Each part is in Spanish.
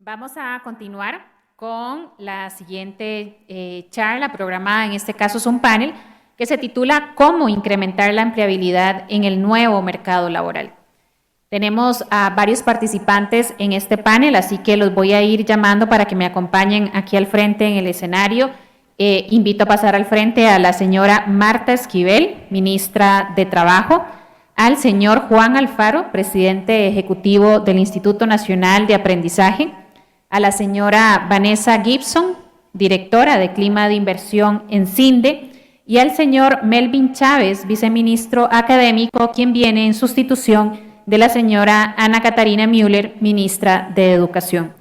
Vamos a continuar con la siguiente charla programada, en este caso es un panel que se titula ¿Cómo incrementar la empleabilidad en el nuevo mercado laboral? Tenemos a varios participantes en este panel, así que los voy a ir llamando para que me acompañen aquí al frente en el escenario. Invito a pasar al frente a la señora Marta Esquivel, ministra de Trabajo, al señor Juan Alfaro, presidente ejecutivo del Instituto Nacional de Aprendizaje, a la señora Vanessa Gibson, directora de Clima de Inversión en CINDE, y al señor Melvin Chávez, viceministro académico, quien viene en sustitución de la señora Ana Catarina Müller, ministra de Educación.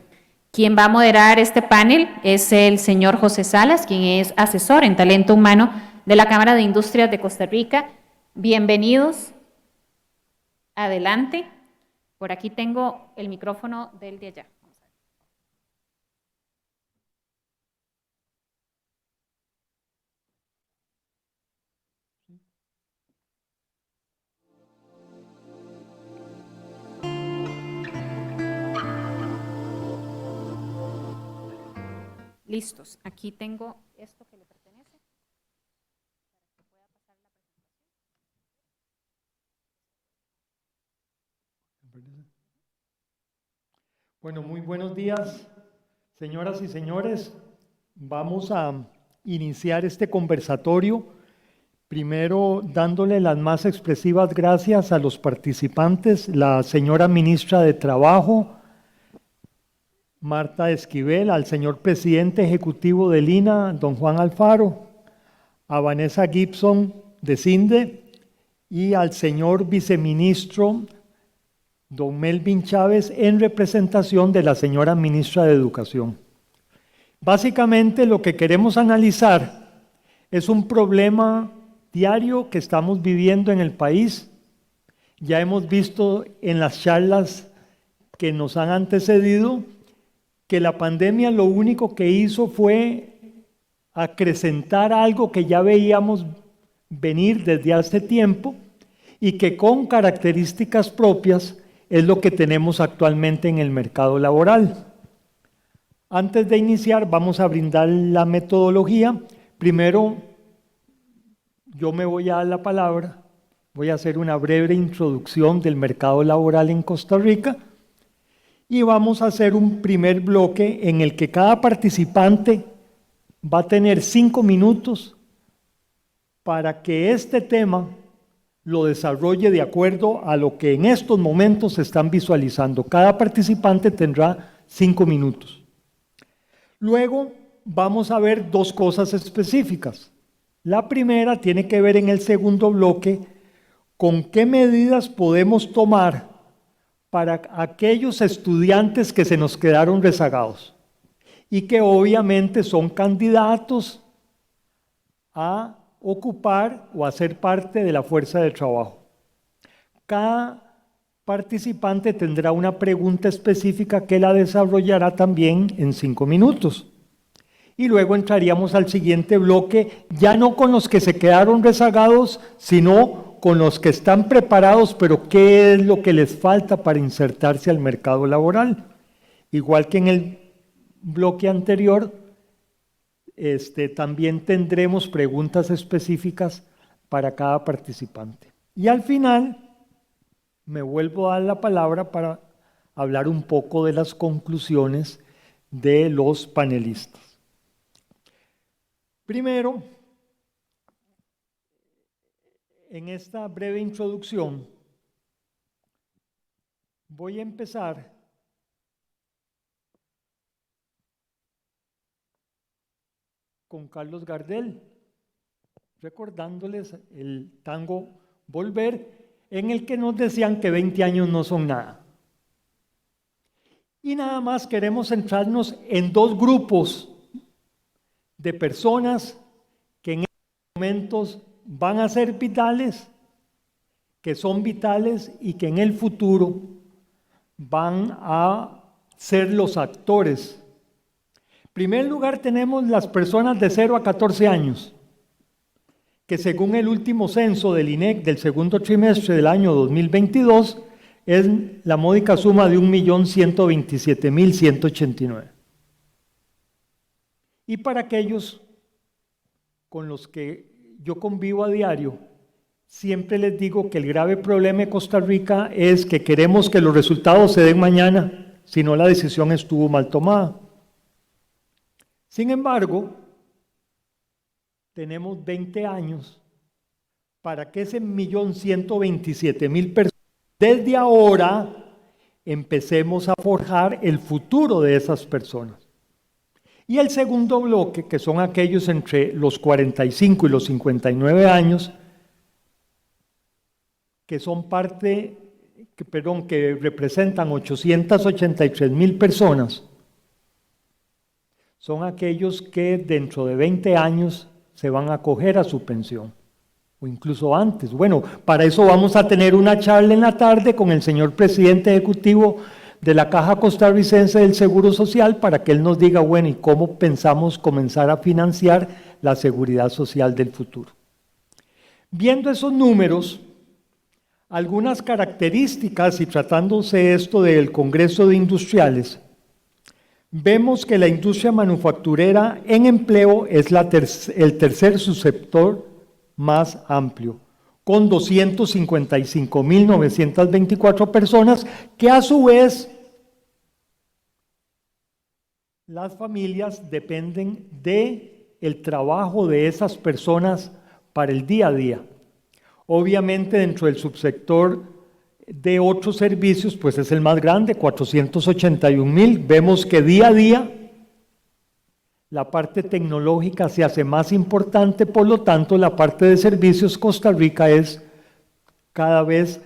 Quien va a moderar este panel es el señor José Salas, quien es asesor en talento humano de la Cámara de Industrias de Costa Rica. Bienvenidos. Adelante. Por aquí tengo el micrófono del de allá. Listos. Aquí tengo esto que le pertenece. Para que pueda pasar la presentación. Bueno, muy buenos días, señoras y señores. Vamos a iniciar este conversatorio. Primero, dándole las más expresivas gracias a los participantes, la señora ministra de Trabajo, Marta Esquivel, al señor presidente ejecutivo del INA, don Juan Alfaro, a Vanessa Gibson de CINDE y al señor viceministro, don Melvin Chávez, en representación de la señora ministra de Educación. Básicamente lo que queremos analizar es un problema diario que estamos viviendo en el país. Ya hemos visto en las charlas que nos han antecedido que la pandemia lo único que hizo fue acrecentar algo que ya veíamos venir desde hace tiempo y que con características propias es lo que tenemos actualmente en el mercado laboral. Antes de iniciar, vamos a brindar la metodología. Primero, yo me voy a dar la palabra, voy a hacer una breve introducción del mercado laboral en Costa Rica y vamos a hacer un primer bloque en el que cada participante va a tener 5 minutos para que este tema lo desarrolle de acuerdo a lo que en estos momentos se están visualizando. Cada participante tendrá 5 minutos. Luego vamos a ver dos cosas específicas. La primera tiene que ver en el segundo bloque con qué medidas podemos tomar para aquellos estudiantes que se nos quedaron rezagados y que obviamente son candidatos a ocupar o a ser parte de la fuerza de trabajo. Cada participante tendrá una pregunta específica que la desarrollará también en 5 minutos. Y luego entraríamos al siguiente bloque, ya no con los que se quedaron rezagados, sino con los que están preparados, pero qué es lo que les falta para insertarse al mercado laboral. Igual que en el bloque anterior, también tendremos preguntas específicas para cada participante. Y al final, me vuelvo a dar la palabra para hablar un poco de las conclusiones de los panelistas. Primero, en esta breve introducción, voy a empezar con Carlos Gardel, recordándoles el tango Volver, en el que nos decían que 20 años no son nada. Y nada más queremos centrarnos en dos grupos de personas que en estos momentos van a ser vitales, que son vitales y que en el futuro van a ser los actores. En primer lugar tenemos las personas de 0 a 14 años, que según el último censo del INEC del segundo trimestre del año 2022, es la módica suma de 1.127.189. Y para aquellos con los que yo convivo a diario, siempre les digo que el grave problema de Costa Rica es que queremos que los resultados se den mañana, si no la decisión estuvo mal tomada. Sin embargo, tenemos 20 años para que ese 1.127.000 personas, desde ahora, empecemos a forjar el futuro de esas personas. Y el segundo bloque, que son aquellos entre los 45 y los 59 años, que son que representan 883.000 personas, son aquellos que dentro de 20 años se van a acoger a su pensión, o incluso antes. Bueno, para eso vamos a tener una charla en la tarde con el señor presidente ejecutivo de la Caja Costarricense del Seguro Social, para que él nos diga, bueno, ¿y cómo pensamos comenzar a financiar la seguridad social del futuro? Viendo esos números, algunas características, y tratándose esto del Congreso de Industriales, vemos que la industria manufacturera en empleo es el tercer subsector más amplio, con 255.924 personas, que a su vez las familias dependen del trabajo de esas personas para el día a día. Obviamente dentro del subsector de otros servicios, pues es el más grande, 481.000. Vemos que día a día la parte tecnológica se hace más importante, por lo tanto la parte de servicios Costa Rica es cada vez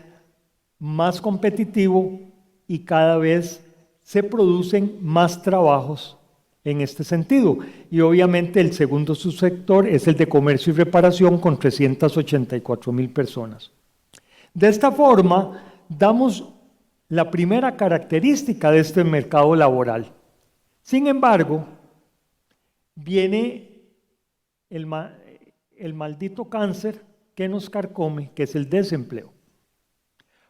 más competitivo y cada vez se producen más trabajos en este sentido. Y obviamente el segundo subsector es el de comercio y reparación, con 384.000 personas. De esta forma, damos la primera característica de este mercado laboral. Sin embargo, viene el maldito cáncer que nos carcome, que es el desempleo.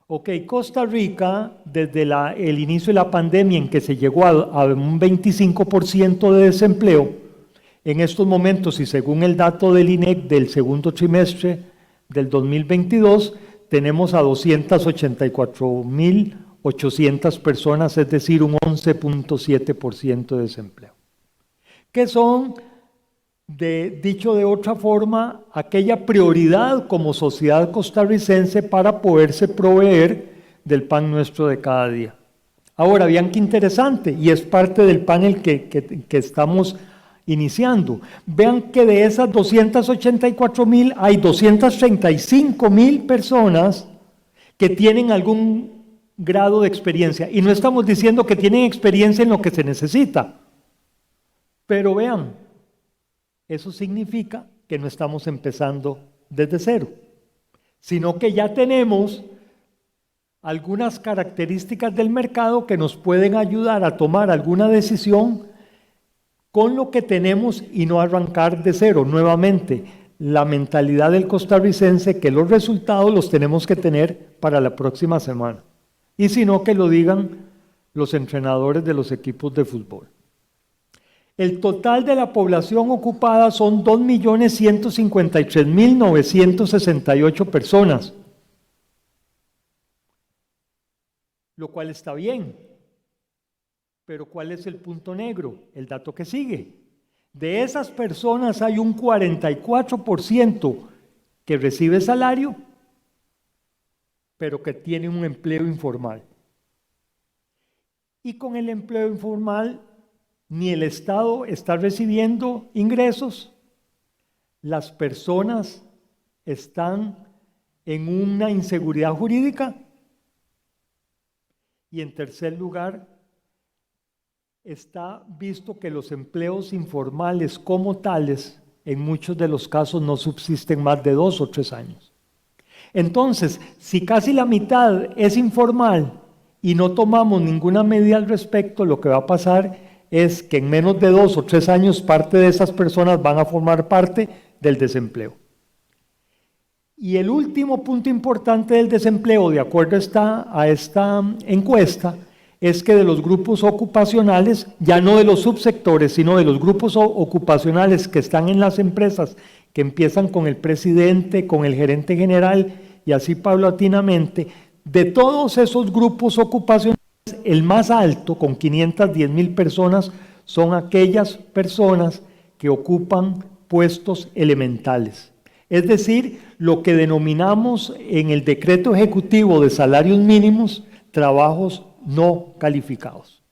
Ok, Costa Rica, desde el inicio de la pandemia, en que se llegó a un 25% de desempleo, en estos momentos, y según el dato del INEC del segundo trimestre del 2022, tenemos a 284.800 personas, es decir, un 11.7% de desempleo. Que son, dicho de otra forma, aquella prioridad como sociedad costarricense para poderse proveer del pan nuestro de cada día. Ahora, vean qué interesante, y es parte del panel que estamos iniciando. Vean que de esas 284.000 hay 235.000 personas que tienen algún grado de experiencia, y no estamos diciendo que tienen experiencia en lo que se necesita, pero vean, eso significa que no estamos empezando desde cero, sino que ya tenemos algunas características del mercado que nos pueden ayudar a tomar alguna decisión con lo que tenemos y no arrancar de cero. Nuevamente, la mentalidad del costarricense, que los resultados los tenemos que tener para la próxima semana, y si no, que lo digan los entrenadores de los equipos de fútbol. El total de la población ocupada son 2.153.968 personas, lo cual está bien. Pero ¿cuál es el punto negro? El dato que sigue. De esas personas hay un 44% que recibe salario, pero que tiene un empleo informal. Y con el empleo informal, ni el Estado está recibiendo ingresos, las personas están en una inseguridad jurídica, y en tercer lugar, está visto que los empleos informales como tales, en muchos de los casos no subsisten más de 2 o 3 años. Entonces, si casi la mitad es informal y no tomamos ninguna medida al respecto, lo que va a pasar es que en menos de 2 o 3 años parte de esas personas van a formar parte del desempleo. Y el último punto importante del desempleo, de acuerdo a esta encuesta, es que de los grupos ocupacionales, ya no de los subsectores, sino de los grupos ocupacionales que están en las empresas, que empiezan con el presidente, con el gerente general y así paulatinamente, de todos esos grupos ocupacionales, el más alto, con 510,000 personas, son aquellas personas que ocupan puestos elementales. Es decir, lo que denominamos en el decreto ejecutivo de salarios mínimos, trabajos no calificados.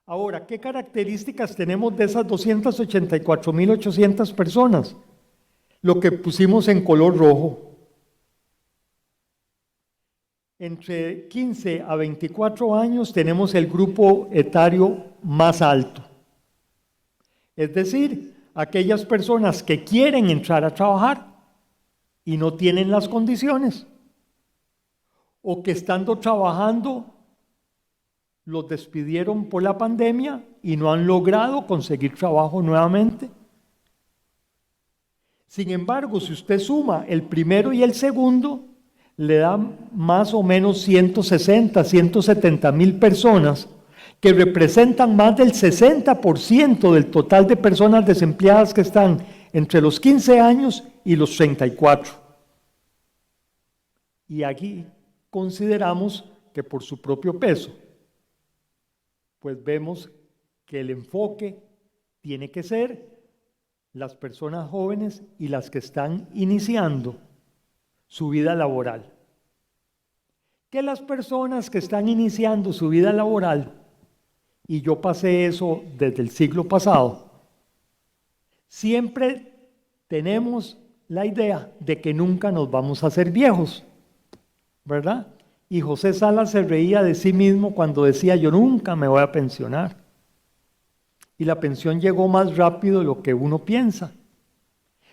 Ahora, ¿qué características tenemos de esas 284,800 personas? Lo que pusimos en color rojo. Entre 15 a 24 años tenemos el grupo etario más alto. Es decir, aquellas personas que quieren entrar a trabajar y no tienen las condiciones, o que estando trabajando los despidieron por la pandemia y no han logrado conseguir trabajo nuevamente. Sin embargo, si usted suma el primero y el segundo, le da más o menos 160, 170,000 personas, que representan más del 60% del total de personas desempleadas que están entre los 15 años y los 34. Y aquí consideramos que por su propio peso, pues vemos que el enfoque tiene que ser las personas jóvenes y las que están iniciando su vida laboral. Que las personas que están iniciando su vida laboral, y yo pasé eso desde el siglo pasado, siempre tenemos la idea de que nunca nos vamos a hacer viejos, ¿verdad? Y José Salas se reía de sí mismo cuando decía: yo nunca me voy a pensionar. Y la pensión llegó más rápido de lo que uno piensa.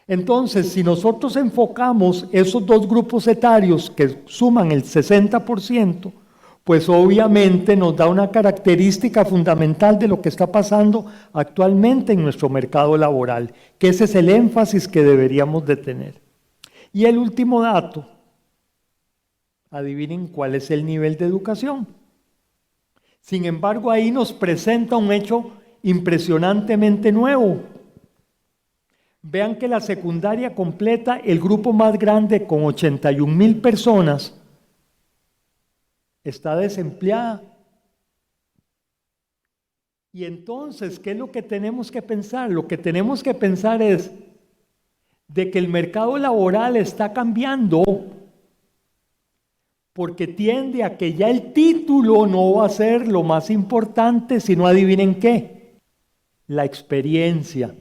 Entonces, si nosotros enfocamos esos dos grupos etarios que suman el 60%, pues obviamente nos da una característica fundamental de lo que está pasando actualmente en nuestro mercado laboral, que ese es el énfasis que deberíamos de tener. Y el último dato, adivinen cuál es el nivel de educación. Sin embargo, ahí nos presenta un hecho impresionantemente nuevo. Vean que la secundaria completa, el grupo más grande con 81,000 personas, está desempleada. Y entonces, ¿qué es lo que tenemos que pensar? Lo que tenemos que pensar es de que el mercado laboral está cambiando, porque tiende a que ya el título no va a ser lo más importante, sino adivinen qué, la experiencia.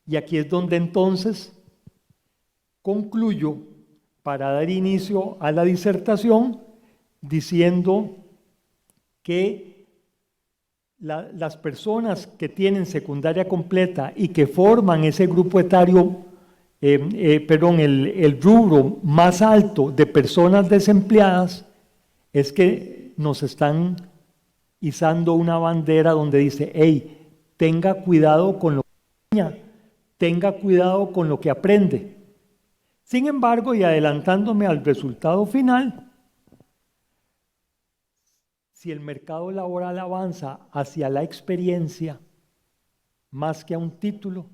Y aquí es donde entonces concluyo para dar inicio a la disertación diciendo que las personas que tienen secundaria completa y que forman ese grupo etario, el rubro más alto de personas desempleadas, es que nos están izando una bandera donde dice: hey, tenga cuidado con lo que enseña, tenga cuidado con lo que aprende. Sin embargo, y adelantándome al resultado final, si el mercado laboral avanza hacia la experiencia más que a un título,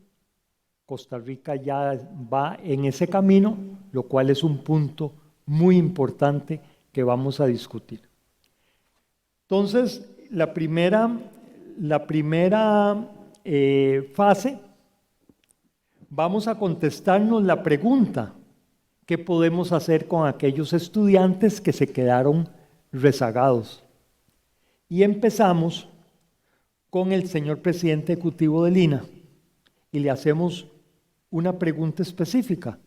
Costa Rica ya va en ese camino, lo cual es un punto muy importante que vamos a discutir. Entonces, la primera fase, vamos a contestarnos la pregunta: ¿qué podemos hacer con aquellos estudiantes que se quedaron rezagados? Y empezamos con el señor presidente ejecutivo del INA y le hacemos una pregunta específica.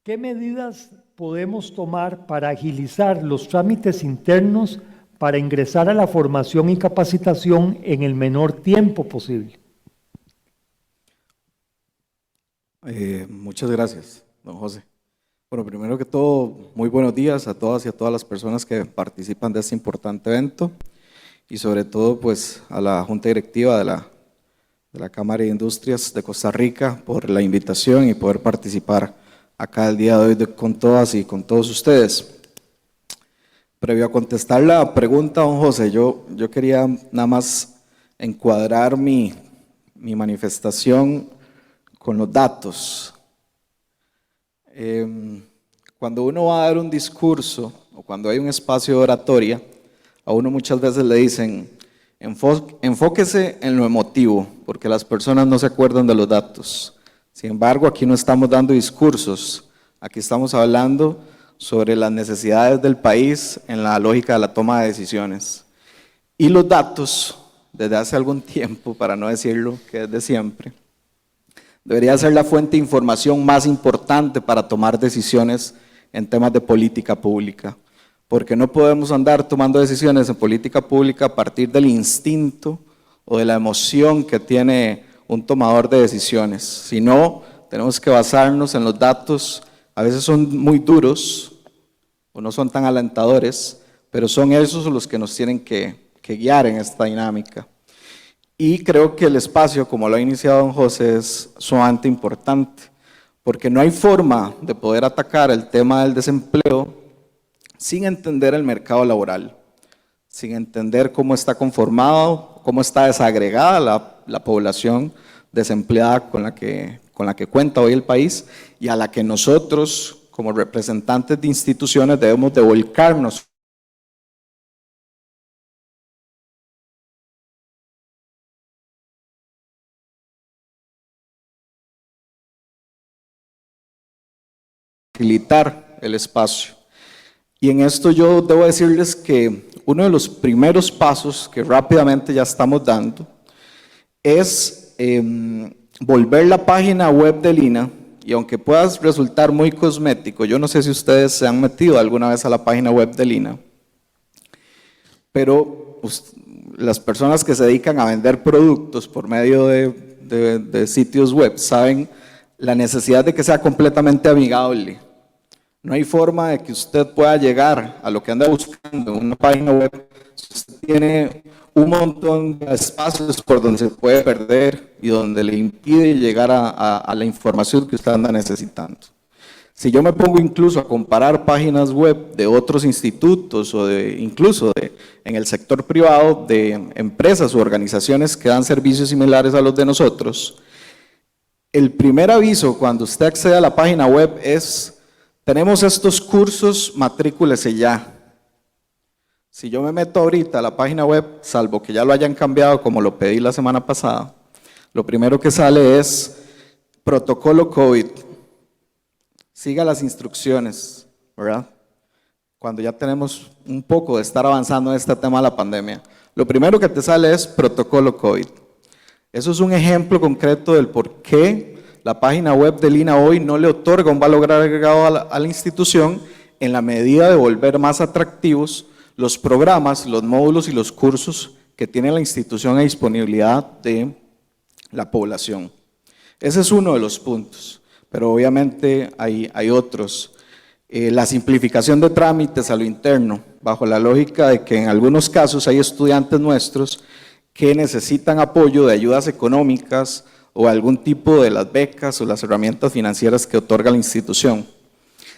¿Qué medidas podemos tomar para agilizar los trámites internos para ingresar a la formación y capacitación en el menor tiempo posible? Muchas gracias, don José. Bueno, primero que todo, muy buenos días a todas y a todas las personas que participan de este importante evento y sobre todo pues a la Junta Directiva de la Cámara de Industrias de Costa Rica, por la invitación y poder participar acá el día de hoy con todas y con todos ustedes. Previo a contestar la pregunta, don José, yo quería nada más encuadrar mi manifestación con los datos. Cuando uno va a dar un discurso o cuando hay un espacio de oratoria, a uno muchas veces le dicen, enfóquese en lo emotivo, porque las personas no se acuerdan de los datos. Sin embargo, aquí no estamos dando discursos, aquí estamos hablando sobre las necesidades del país en la lógica de la toma de decisiones. Y los datos, desde hace algún tiempo, para no decirlo que es de siempre, debería ser la fuente de información más importante para tomar decisiones en temas de política pública, porque no podemos andar tomando decisiones en política pública a partir del instinto o de la emoción que tiene un tomador de decisiones, sino tenemos que basarnos en los datos. A veces son muy duros o no son tan alentadores, pero son esos los que nos tienen que guiar en esta dinámica. Y creo que el espacio, como lo ha iniciado don José, es sumamente importante, porque no hay forma de poder atacar el tema del desempleo sin entender el mercado laboral, sin entender cómo está conformado, cómo está desagregada la población desempleada con la que cuenta hoy el país y a la que nosotros, como representantes de instituciones, debemos de volcarnos. Facilitar el espacio. Y en esto yo debo decirles que uno de los primeros pasos que rápidamente ya estamos dando es volver la página web del INA, y aunque pueda resultar muy cosmético, yo no sé si ustedes se han metido alguna vez a la página web del INA, pero las personas que se dedican a vender productos por medio de sitios web saben la necesidad de que sea completamente amigable. No hay forma de que usted pueda llegar a lo que anda buscando en una página web si usted tiene un montón de espacios por donde se puede perder y donde le impide llegar a la información que usted anda necesitando. Si yo me pongo incluso a comparar páginas web de otros institutos o incluso en el sector privado de empresas u organizaciones que dan servicios similares a los de nosotros, el primer aviso cuando usted accede a la página web es: tenemos estos cursos, matrículese ya. Si yo me meto ahorita a la página web, salvo que ya lo hayan cambiado como lo pedí la semana pasada, lo primero que sale es protocolo COVID. Siga las instrucciones, ¿verdad? Cuando ya tenemos un poco de estar avanzando en este tema de la pandemia, lo primero que te sale es protocolo COVID. Eso es un ejemplo concreto del por qué la página web del INA hoy no le otorga un valor agregado a la institución en la medida de volver más atractivos los programas, los módulos y los cursos que tiene la institución a disponibilidad de la población. Ese es uno de los puntos, pero obviamente hay otros. La simplificación de trámites a lo interno, bajo la lógica de que en algunos casos hay estudiantes nuestros que necesitan apoyo de ayudas económicas o algún tipo de las becas o las herramientas financieras que otorga la institución.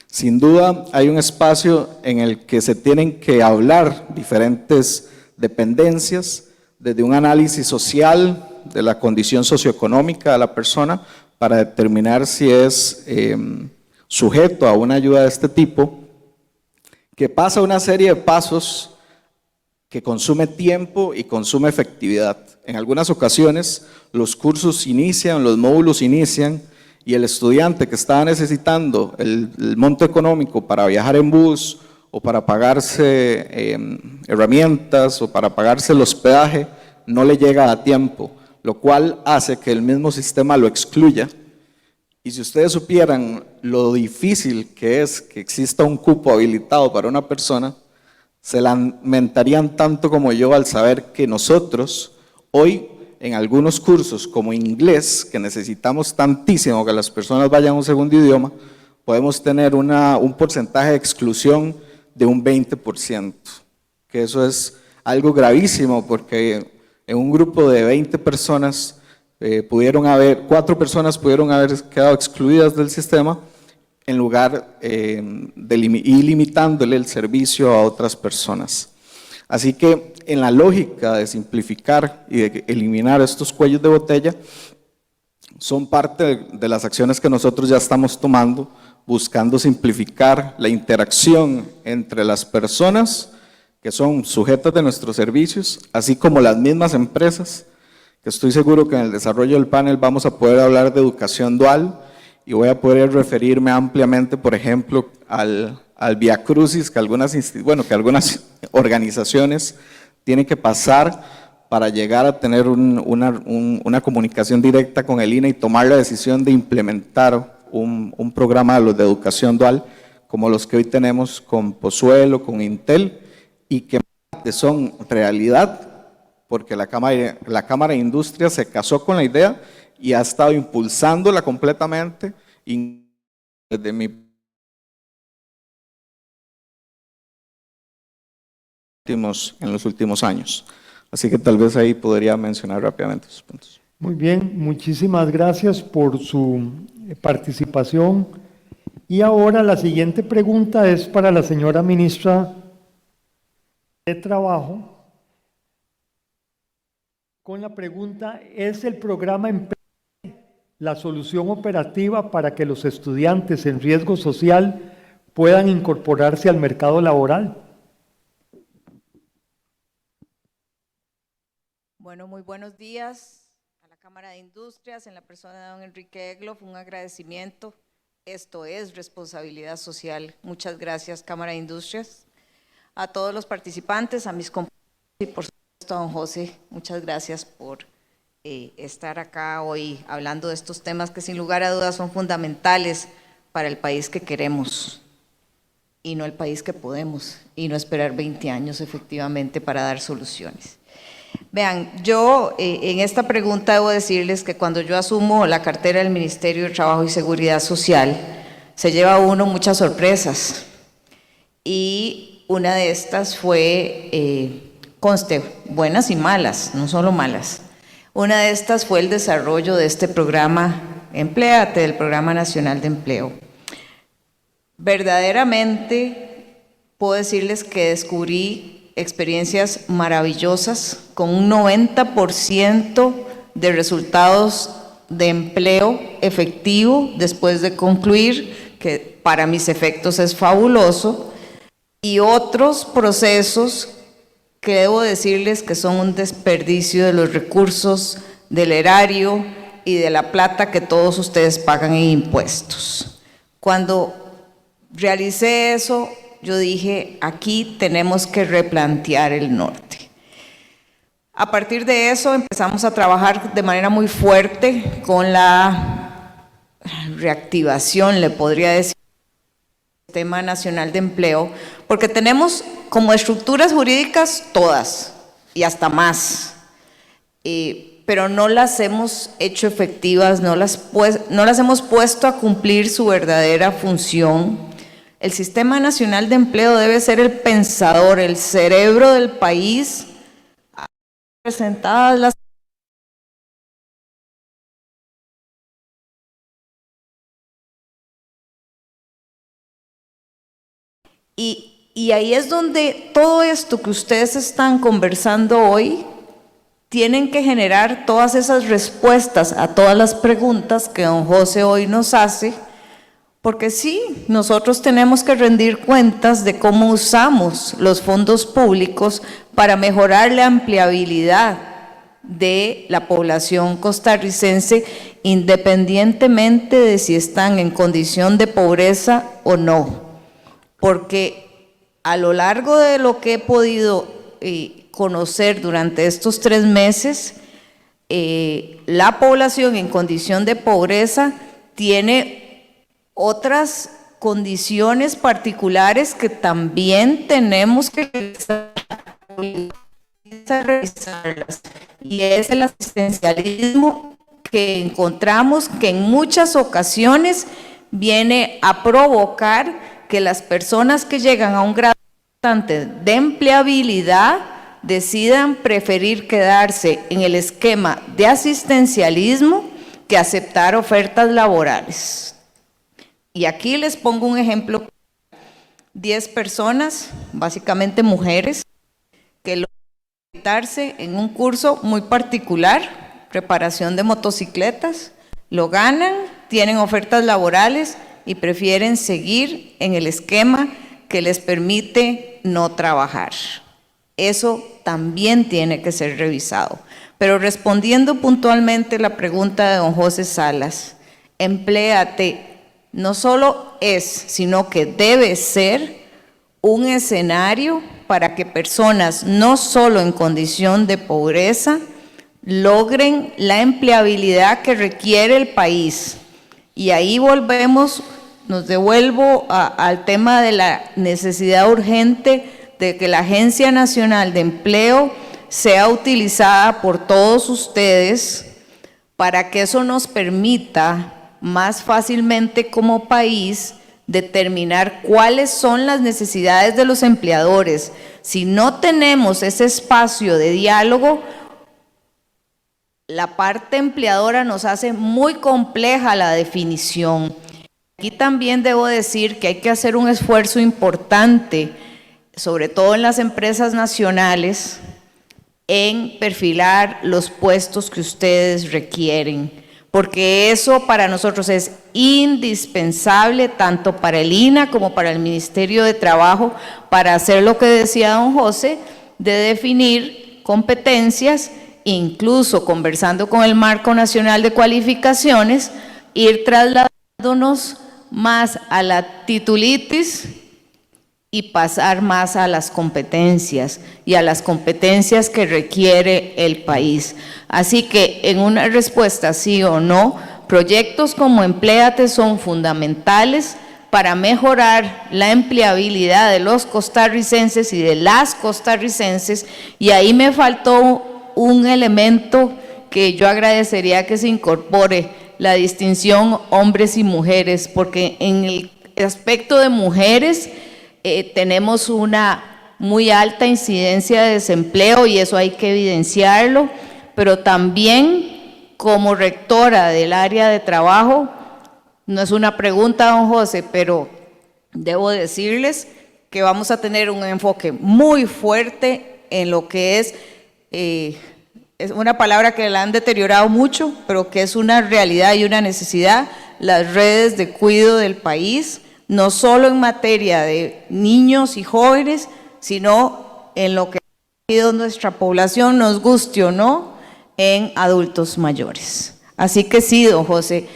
Sin duda hay un espacio en el que se tienen que hablar diferentes dependencias, desde un análisis social de la condición socioeconómica de la persona para determinar si es sujeto a una ayuda de este tipo, que pasa una serie de pasos que consume tiempo y consume efectividad. En algunas ocasiones los cursos inician, los módulos inician, y el estudiante que estaba necesitando el monto económico para viajar en bus o para pagarse herramientas o para pagarse el hospedaje no le llega a tiempo, lo cual hace que el mismo sistema lo excluya. Y si ustedes supieran lo difícil que es que exista un cupo habilitado para una persona, se lamentarían tanto como yo al saber que nosotros hoy en algunos cursos como inglés, que necesitamos tantísimo que las personas vayan a un segundo idioma, podemos tener un porcentaje de exclusión de un 20%, que eso es algo gravísimo porque en un grupo de 20 personas 4 personas pudieron haber quedado excluidas del sistema en lugar de ir limitándole el servicio a otras personas. Así que en la lógica de simplificar y de eliminar estos cuellos de botella, son parte de las acciones que nosotros ya estamos tomando, buscando simplificar la interacción entre las personas que son sujetas de nuestros servicios, así como las mismas empresas, que estoy seguro que en el desarrollo del panel vamos a poder hablar de educación dual y voy a poder referirme ampliamente, por ejemplo, al Vía Crucis que algunas organizaciones tienen que pasar para llegar a tener una comunicación directa con el INA y tomar la decisión de implementar un programa de educación dual como los que hoy tenemos con Pozuelo, con Intel, y que son realidad porque la Cámara de Industria se casó con la idea y ha estado impulsándola completamente desde en los últimos años. Así que tal vez ahí podría mencionar rápidamente esos puntos. Muy bien, muchísimas gracias por su participación. Y ahora la siguiente pregunta es para la señora ministra de Trabajo. Con la pregunta, ¿es el programa Empleo la solución operativa para que los estudiantes en riesgo social puedan incorporarse al mercado laboral? Bueno, muy buenos días a la Cámara de Industrias, en la persona de don Enrique Egloff, un agradecimiento. Esto es responsabilidad social. Muchas gracias, Cámara de Industrias. A todos los participantes, a mis compañeros y por supuesto a don José, muchas gracias por estar acá hoy hablando de estos temas que sin lugar a dudas son fundamentales para el país que queremos y no el país que podemos, y no esperar 20 años efectivamente para dar soluciones. Vean, yo en esta pregunta debo decirles que cuando yo asumo la cartera del Ministerio de Trabajo y Seguridad Social, se lleva uno muchas sorpresas, y una de estas fue, conste, buenas y malas, no solo malas. Una de estas fue el desarrollo de este programa Empléate, del Programa Nacional de Empleo. Verdaderamente puedo decirles que descubrí experiencias maravillosas con un 90% de resultados de empleo efectivo después de concluir, que para mis efectos es fabuloso, y otros procesos que debo decirles que son un desperdicio de los recursos del erario y de la plata que todos ustedes pagan en impuestos. Cuando realicé eso, yo dije, aquí tenemos que replantear el norte. A partir de eso empezamos a trabajar de manera muy fuerte con la reactivación, le podría decir, del Sistema Nacional de Empleo, porque tenemos como estructuras jurídicas todas y hasta más, pero no las hemos hecho efectivas, no las hemos puesto a cumplir su verdadera función. El Sistema Nacional de Empleo debe ser el pensador, el cerebro del país, presentadas las y ahí es donde todo esto que ustedes están conversando hoy tienen que generar todas esas respuestas a todas las preguntas que don José hoy nos hace, porque sí, nosotros tenemos que rendir cuentas de cómo usamos los fondos públicos para mejorar la empleabilidad de la población costarricense, independientemente de si están en condición de pobreza o no, porque a lo largo de lo que he podido conocer durante estos 3 meses, la población en condición de pobreza tiene otras condiciones particulares que también tenemos que revisarlas, y es el asistencialismo que encontramos que en muchas ocasiones viene a provocar que las personas que llegan a un grado importante de empleabilidad decidan preferir quedarse en el esquema de asistencialismo que aceptar ofertas laborales. Y aquí les pongo un ejemplo. 10 personas, básicamente mujeres, que logran invitarse en un curso muy particular, reparación de motocicletas, lo ganan, tienen ofertas laborales y prefieren seguir en el esquema que les permite no trabajar. Eso también tiene que ser revisado. Pero respondiendo puntualmente la pregunta de don José Salas, Empléate no solo es, sino que debe ser un escenario para que personas no solo en condición de pobreza logren la empleabilidad que requiere el país. Y ahí volvemos, nos devuelvo al tema de la necesidad urgente de que la Agencia Nacional de Empleo sea utilizada por todos ustedes para que eso nos permita más fácilmente como país determinar cuáles son las necesidades de los empleadores. Si no tenemos ese espacio de diálogo, la parte empleadora nos hace muy compleja la definición. Aquí también debo decir que hay que hacer un esfuerzo importante, sobre todo en las empresas nacionales, en perfilar los puestos que ustedes requieren, porque eso para nosotros es indispensable, tanto para el INAH como para el Ministerio de Trabajo, para hacer lo que decía don José, de definir competencias, incluso conversando con el Marco Nacional de Cualificaciones, ir trasladándonos más a la titulitis y pasar más a las competencias y a las competencias que requiere el país. Así que en una respuesta sí o no, proyectos como Empléate son fundamentales para mejorar la empleabilidad de los costarricenses y de las costarricenses, y ahí me faltó un elemento que yo agradecería que se incorpore, la distinción hombres y mujeres, porque en el aspecto de mujeres tenemos una muy alta incidencia de desempleo y eso hay que evidenciarlo, pero también como rectora del área de trabajo, no es una pregunta, don José, pero debo decirles que vamos a tener un enfoque muy fuerte en lo que es una palabra que la han deteriorado mucho, pero que es una realidad y una necesidad, las redes de cuidado del país, no solo en materia de niños y jóvenes, sino en lo que ha sido nuestra población, nos guste o no, en adultos mayores. Así que sí, don José,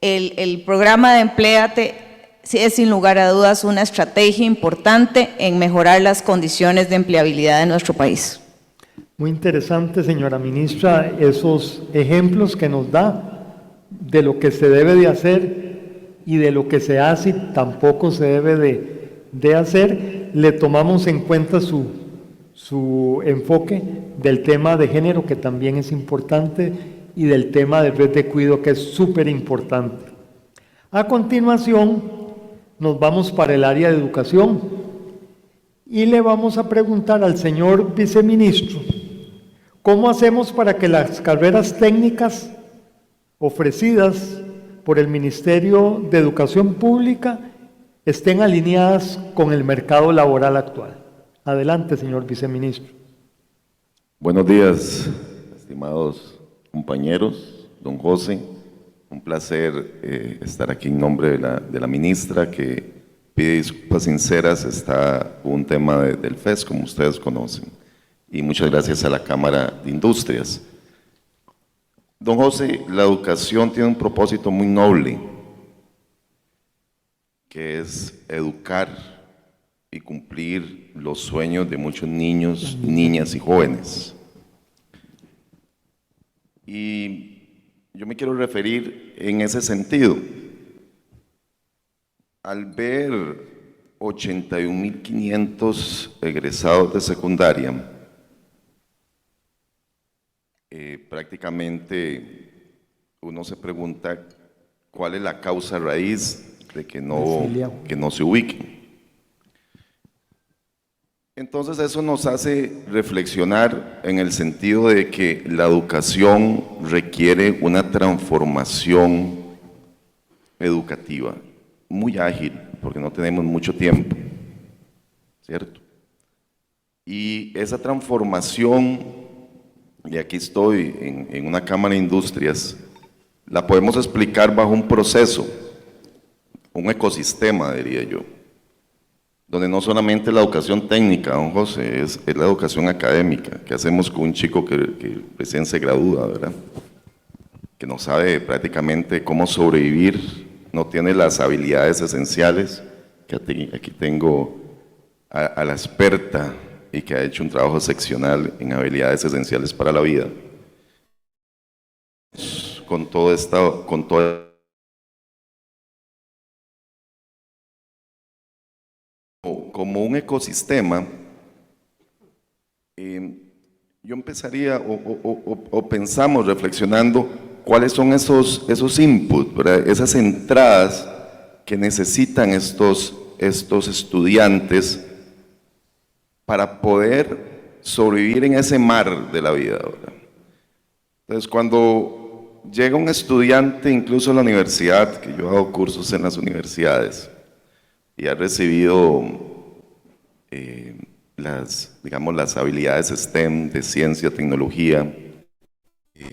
el programa de Empléate es sin lugar a dudas una estrategia importante en mejorar las condiciones de empleabilidad de nuestro país. Muy interesante, señora ministra, esos ejemplos que nos da de lo que se debe de hacer y de lo que se hace y tampoco se debe de hacer. Le tomamos en cuenta su enfoque del tema de género, que también es importante, y del tema de red de cuidado, que es súper importante. A continuación, nos vamos para el área de educación y le vamos a preguntar al señor viceministro, ¿cómo hacemos para que las carreras técnicas ofrecidas por el Ministerio de Educación Pública estén alineadas con el mercado laboral actual? Adelante, señor viceministro. Buenos días, estimados compañeros, don José. Un placer estar aquí en nombre de la ministra, que pide disculpas sinceras. Está un tema del FES, como ustedes conocen. Y muchas gracias a la Cámara de Industrias. Don José, la educación tiene un propósito muy noble, que es educar y cumplir los sueños de muchos niños, niñas y jóvenes. Y yo me quiero referir en ese sentido. Al ver 81.500 egresados de secundaria, prácticamente uno se pregunta cuál es la causa raíz de que no se ubiquen. Entonces eso nos hace reflexionar en el sentido de que la educación requiere una transformación educativa muy ágil, porque no tenemos mucho tiempo, ¿cierto? Y esa transformación, y aquí estoy en una Cámara de Industrias, la podemos explicar bajo un proceso, un ecosistema, diría yo, donde no solamente la educación técnica, don José, es la educación académica, que hacemos con un chico que recién se gradúa, ¿verdad? Que no sabe prácticamente cómo sobrevivir, no tiene las habilidades esenciales, que aquí tengo a la experta y que ha hecho un trabajo excepcional en habilidades esenciales para la vida. Con como un ecosistema, yo empezaría o pensamos reflexionando cuáles son esos inputs, ¿verdad? Esas entradas que necesitan estos estudiantes para poder sobrevivir en ese mar de la vida, ¿verdad? Entonces, cuando llega un estudiante, incluso a la universidad, que yo hago cursos en las universidades, y ha recibido digamos, las habilidades STEM de ciencia, tecnología, de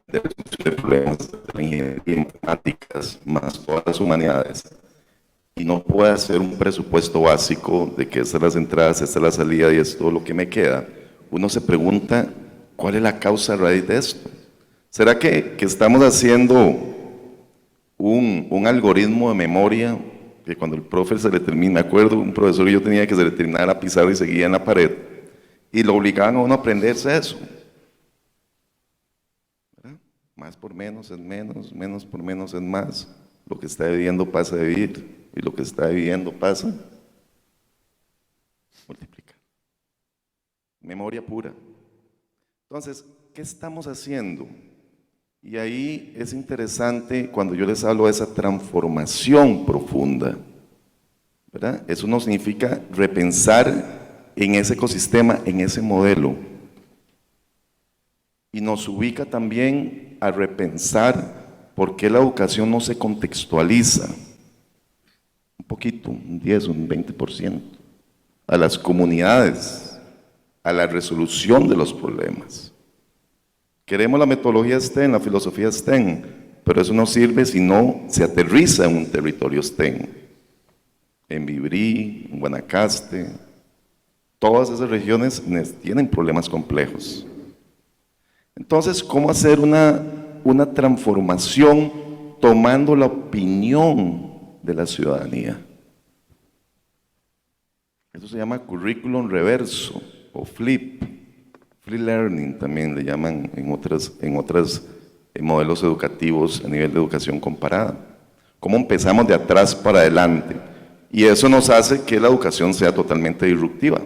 resolución de problemas, de la ingeniería, matemáticas, más todas las humanidades, y no puede hacer un presupuesto básico de que estas son las entradas, esta es la salida y esto es todo lo que me queda, uno se pregunta, ¿cuál es la causa raíz de esto? ¿Será que estamos haciendo un algoritmo de memoria que cuando el profe se le termina, me acuerdo, un profesor que yo tenía que se le terminaba la pizarra y seguía en la pared, y lo obligaban a uno a aprenderse eso? ¿Verdad? Más por menos es menos, menos por menos es más. Lo que está viviendo pasa a vivir, y lo que está viviendo pasa multiplica. Memoria pura. Entonces, ¿qué estamos haciendo? Y ahí es interesante cuando yo les hablo de esa transformación profunda, ¿verdad? Eso no significa repensar en ese ecosistema, en ese modelo. Y nos ubica también a repensar por qué la educación no se contextualiza, un poquito, un 10, un 20%, a las comunidades, a la resolución de los problemas. Queremos la metodología STEM, la filosofía STEM, pero eso no sirve si no se aterriza en un territorio STEM. En Vibrí, en Guanacaste, todas esas regiones tienen problemas complejos. Entonces, ¿cómo hacer una transformación tomando la opinión de la ciudadanía? Eso se llama currículum reverso o flip. Free learning también le llaman en otros modelos educativos a nivel de educación comparada. ¿Cómo empezamos de atrás para adelante? Y eso nos hace que la educación sea totalmente disruptiva.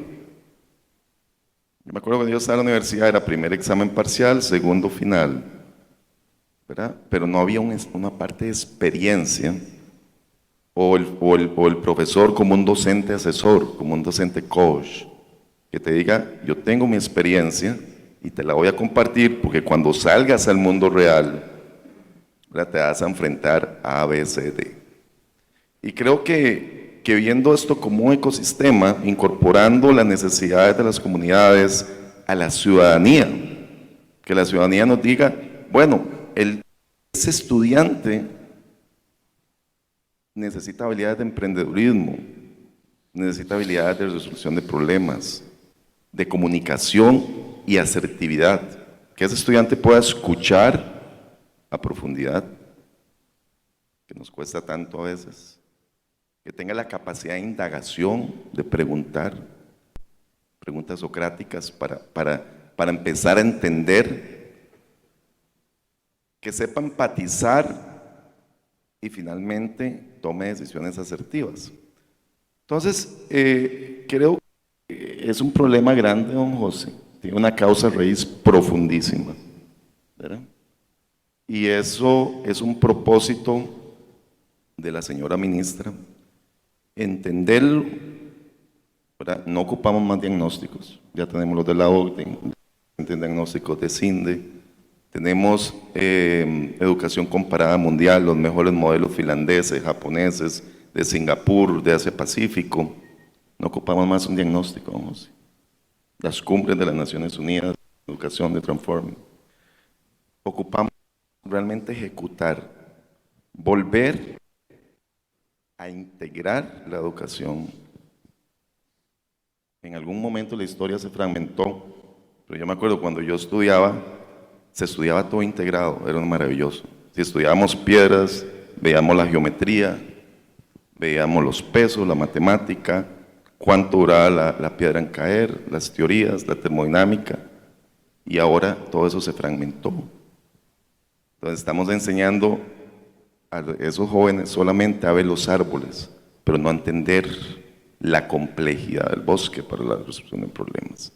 Yo me acuerdo cuando yo estaba en la universidad, era primer examen parcial, segundo final, ¿verdad? Pero no había una parte de experiencia o el profesor como un docente asesor, como un docente coach, que te diga, yo tengo mi experiencia y te la voy a compartir porque cuando salgas al mundo real, ¿verdad? Te vas a enfrentar a A, B, C, D. Y creo que viendo esto como un ecosistema, incorporando las necesidades de las comunidades a la ciudadanía, que la ciudadanía nos diga, bueno, ese estudiante necesita habilidades de emprendedurismo, necesita habilidades de resolución de problemas, de comunicación y asertividad, que ese estudiante pueda escuchar a profundidad, que nos cuesta tanto a veces, que tenga la capacidad de indagación, de preguntar, preguntas socráticas para empezar a entender, que sepa empatizar y finalmente tome decisiones asertivas. Entonces, creo que es un problema grande, don José, tiene una causa raíz profundísima, ¿verdad? Y eso es un propósito de la señora ministra, entenderlo ¿verdad? No ocupamos más diagnósticos, ya tenemos los de la OCDE, diagnósticos de CINDE, tenemos educación comparada mundial, los mejores modelos finlandeses, japoneses, de Singapur, de Asia Pacífico. No ocupamos más un diagnóstico, vamos. Las cumbres de las Naciones Unidas, educación de Transforming. Ocupamos realmente ejecutar, volver a integrar la educación. En algún momento la historia se fragmentó, pero yo me acuerdo cuando yo estudiaba, se estudiaba todo integrado, era maravilloso. Si estudiábamos piedras, veíamos la geometría, veíamos los pesos, la matemática, cuánto duraba la piedra en caer, las teorías, la termodinámica, y ahora todo eso se fragmentó. Entonces estamos enseñando a esos jóvenes solamente a ver los árboles, pero no a entender la complejidad del bosque para la resolución de problemas.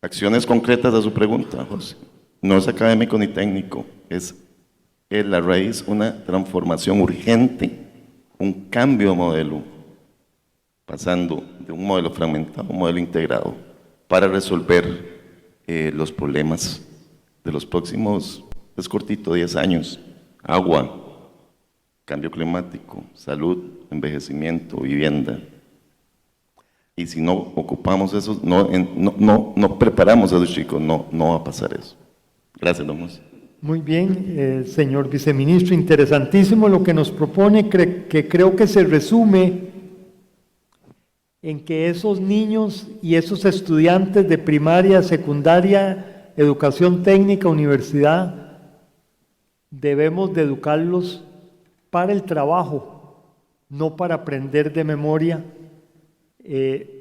Acciones concretas a su pregunta, José. No es académico ni técnico, es la raíz, una transformación urgente, un cambio de modelo, pasando de un modelo fragmentado a un modelo integrado para resolver los problemas de los próximos, es cortito, 10 años. Agua, cambio climático, salud, envejecimiento, vivienda. Y si no ocupamos eso, no preparamos a los chicos, no va a pasar eso. Gracias, don José. Muy bien, señor viceministro, interesantísimo lo que nos propone, que creo que se resume en que esos niños y esos estudiantes de primaria, secundaria, educación técnica, universidad, debemos de educarlos para el trabajo, no para aprender de memoria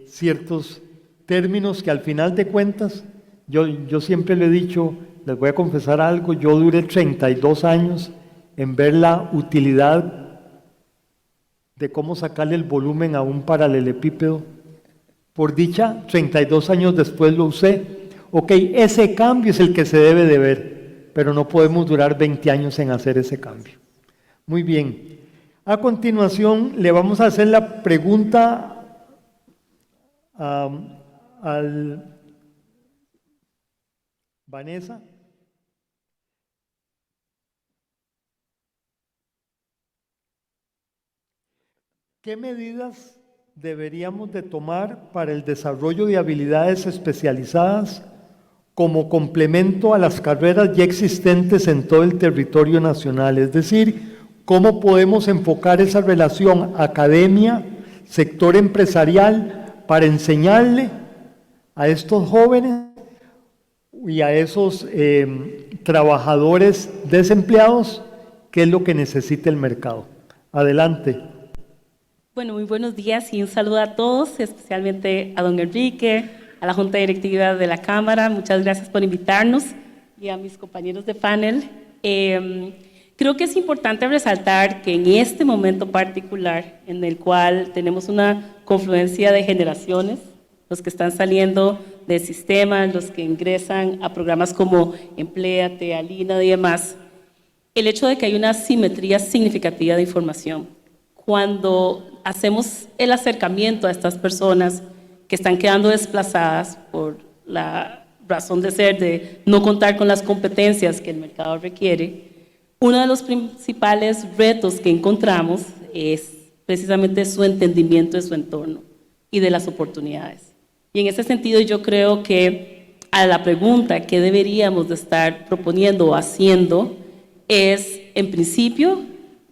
ciertos términos que al final de cuentas, yo siempre le he dicho, les voy a confesar algo, yo duré 32 años en ver la utilidad de cómo sacarle el volumen a un paralelepípedo. Por dicha, 32 años después lo usé. Ok, ese cambio es el que se debe de ver, pero no podemos durar 20 años en hacer ese cambio. Muy bien. A continuación, le vamos a hacer la pregunta al Vanessa. ¿Qué medidas deberíamos de tomar para el desarrollo de habilidades especializadas como complemento a las carreras ya existentes en todo el territorio nacional? Es decir, ¿cómo podemos enfocar esa relación academia, sector empresarial, para enseñarle a estos jóvenes y a esos trabajadores desempleados qué es lo que necesita el mercado? Adelante. Bueno, muy buenos días y un saludo a todos, especialmente a don Enrique, a la Junta Directiva de la Cámara. Muchas gracias por invitarnos y a mis compañeros de panel. Creo que es importante resaltar que en este momento particular, en el cual tenemos una confluencia de generaciones, los que están saliendo del sistema, los que ingresan a programas como Empléate, Alina y demás, el hecho de que hay una asimetría significativa de información. Cuando hacemos el acercamiento a estas personas que están quedando desplazadas por la razón de ser, de no contar con las competencias que el mercado requiere, uno de los principales retos que encontramos es precisamente su entendimiento de su entorno y de las oportunidades. Y en ese sentido yo creo que a la pregunta que deberíamos de estar proponiendo o haciendo es, en principio,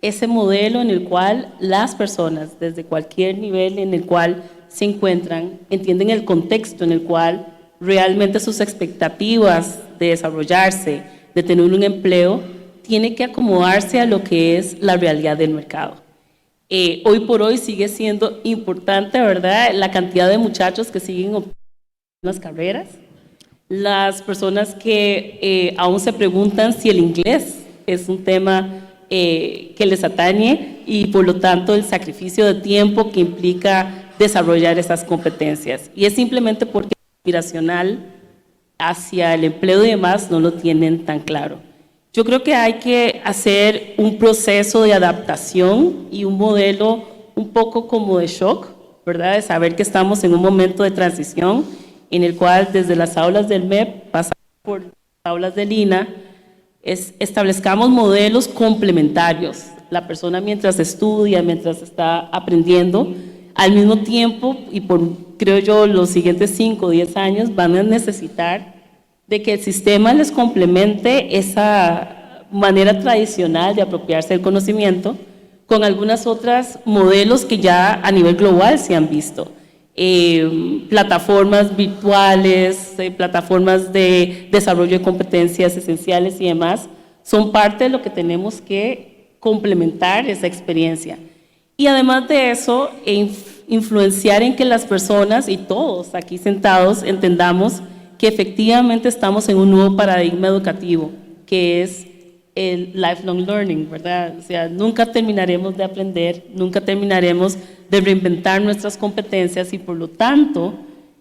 ese modelo en el cual las personas, desde cualquier nivel en el cual se encuentran, entienden el contexto en el cual realmente sus expectativas de desarrollarse, de tener un empleo, tiene que acomodarse a lo que es la realidad del mercado. Hoy por hoy sigue siendo importante, ¿verdad?, la cantidad de muchachos que siguen obteniendo las carreras, las personas que aún se preguntan si el inglés es un tema que les atañe y por lo tanto el sacrificio de tiempo que implica desarrollar esas competencias. Y es simplemente porque aspiracional hacia el empleo y demás no lo tienen tan claro. Yo creo que hay que hacer un proceso de adaptación y un modelo un poco como de shock, ¿verdad? De saber que estamos en un momento de transición en el cual desde las aulas del MEP, pasando por las aulas del INA, establezcamos modelos complementarios. La persona mientras estudia, mientras está aprendiendo, al mismo tiempo, y por, creo yo, los siguientes 5 o 10 años, van a necesitar de que el sistema les complemente esa manera tradicional de apropiarse del conocimiento con algunas otras modelos que ya a nivel global se han visto. Plataformas virtuales, plataformas de desarrollo de competencias esenciales y demás, son parte de lo que tenemos que complementar esa experiencia. Y además de eso, influenciar en que las personas y todos aquí sentados entendamos que efectivamente estamos en un nuevo paradigma educativo, que es el lifelong learning, ¿verdad? O sea, nunca terminaremos de aprender, nunca terminaremos de reinventar nuestras competencias y por lo tanto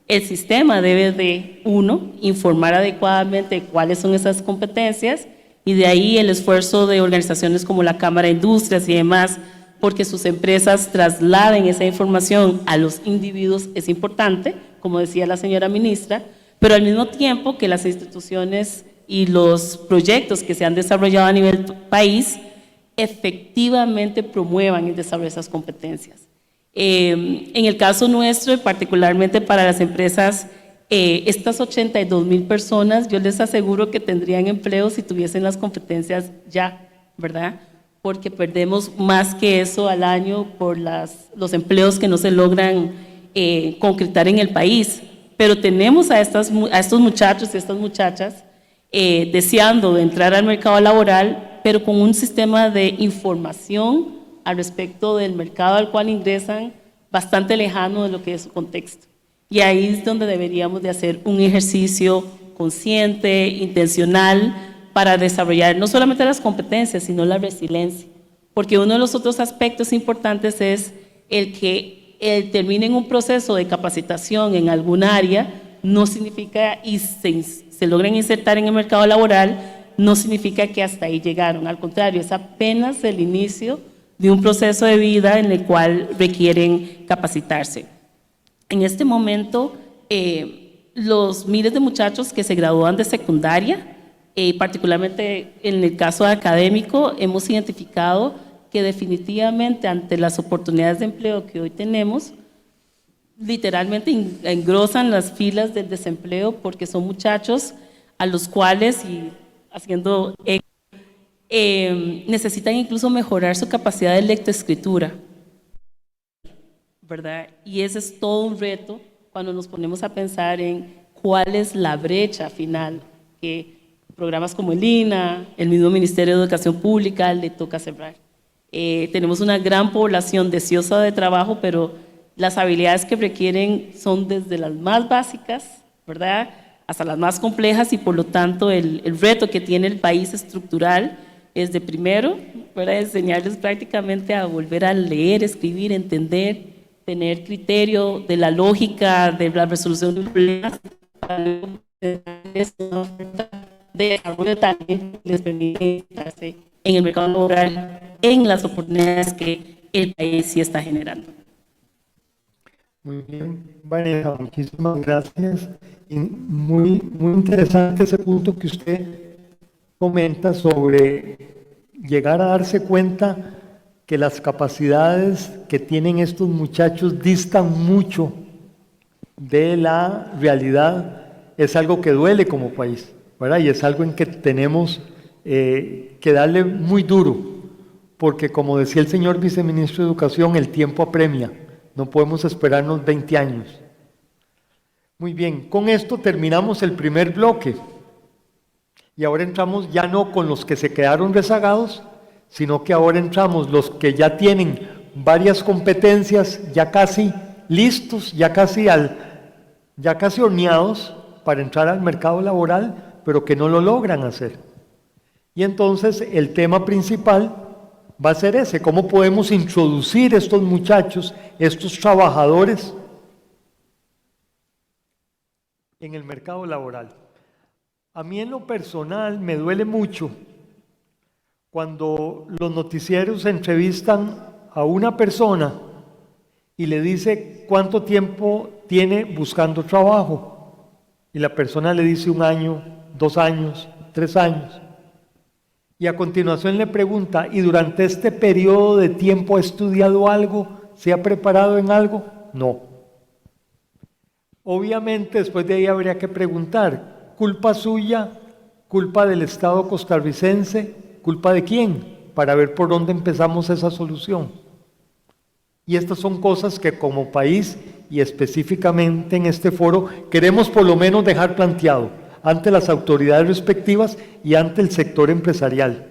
el sistema debe de, uno, informar adecuadamente cuáles son esas competencias y de ahí el esfuerzo de organizaciones como la Cámara de Industrias y demás, porque sus empresas trasladen esa información a los individuos es importante, como decía la señora ministra, pero al mismo tiempo que las instituciones y los proyectos que se han desarrollado a nivel país efectivamente promuevan el desarrollo de esas competencias. En el caso nuestro, particularmente para las empresas, estas 82,000 personas, yo les aseguro que tendrían empleo si tuviesen las competencias ya, ¿verdad? Porque perdemos más que eso al año por los empleos que no se logran concretar en el país. Pero tenemos a estos muchachos y estas muchachas deseando entrar al mercado laboral, pero con un sistema de información al respecto del mercado al cual ingresan bastante lejano de lo que es su contexto. Y ahí es donde deberíamos de hacer un ejercicio consciente, intencional, para desarrollar no solamente las competencias, sino la resiliencia. Porque uno de los otros aspectos importantes es el que terminen un proceso de capacitación en algún área, no significa, y se logren insertar en el mercado laboral, no significa que hasta ahí llegaron. Al contrario, es apenas el inicio de un proceso de vida en el cual requieren capacitarse. En este momento, los miles de muchachos que se gradúan de secundaria, particularmente en el caso académico, hemos identificado que definitivamente ante las oportunidades de empleo que hoy tenemos, literalmente engrosan las filas del desempleo porque son muchachos a los cuales, y haciendo necesitan incluso mejorar su capacidad de lectoescritura, ¿verdad? Y ese es todo un reto cuando nos ponemos a pensar en cuál es la brecha final que programas como el INA, el mismo Ministerio de Educación Pública le toca cerrar. Tenemos una gran población deseosa de trabajo, pero las habilidades que requieren son desde las más básicas, ¿verdad?, hasta las más complejas, y por lo tanto el reto que tiene el país estructural es de primero, ¿verdad?, enseñarles prácticamente a volver a leer, escribir, entender, tener criterio de la lógica, de la resolución de problemas, de desarrollo de talento les permite estarse en el mercado laboral, en las oportunidades que el país sí está generando. Muy bien, Vanessa, muchísimas gracias. Y muy interesante ese punto que usted comenta sobre llegar a darse cuenta que las capacidades que tienen estos muchachos distan mucho de la realidad. Es algo que duele como país, ¿verdad? Y es algo en que tenemos que darle muy duro, porque como decía el señor viceministro de Educación, el tiempo apremia, no podemos esperarnos 20 años. Muy bien, con esto terminamos el primer bloque, y ahora entramos ya no con los que se quedaron rezagados, sino que ahora entramos los que ya tienen varias competencias, ya casi listos, ya casi horneados para entrar al mercado laboral, pero que no lo logran hacer. Y entonces el tema principal va a ser ese: cómo podemos introducir estos muchachos, estos trabajadores en el mercado laboral. A mí en lo personal me duele mucho cuando los noticieros entrevistan a una persona y le dice cuánto tiempo tiene buscando trabajo. Y la persona le dice 1 año, 2 años, 3 años. Y a continuación le pregunta, ¿y durante este periodo de tiempo ha estudiado algo? ¿Se ha preparado en algo? No. Obviamente después de ahí habría que preguntar, ¿culpa suya? ¿Culpa del Estado costarricense? ¿Culpa de quién? Para ver por dónde empezamos esa solución. Y estas son cosas que como país y específicamente en este foro queremos por lo menos dejar planteado ante las autoridades respectivas y ante el sector empresarial.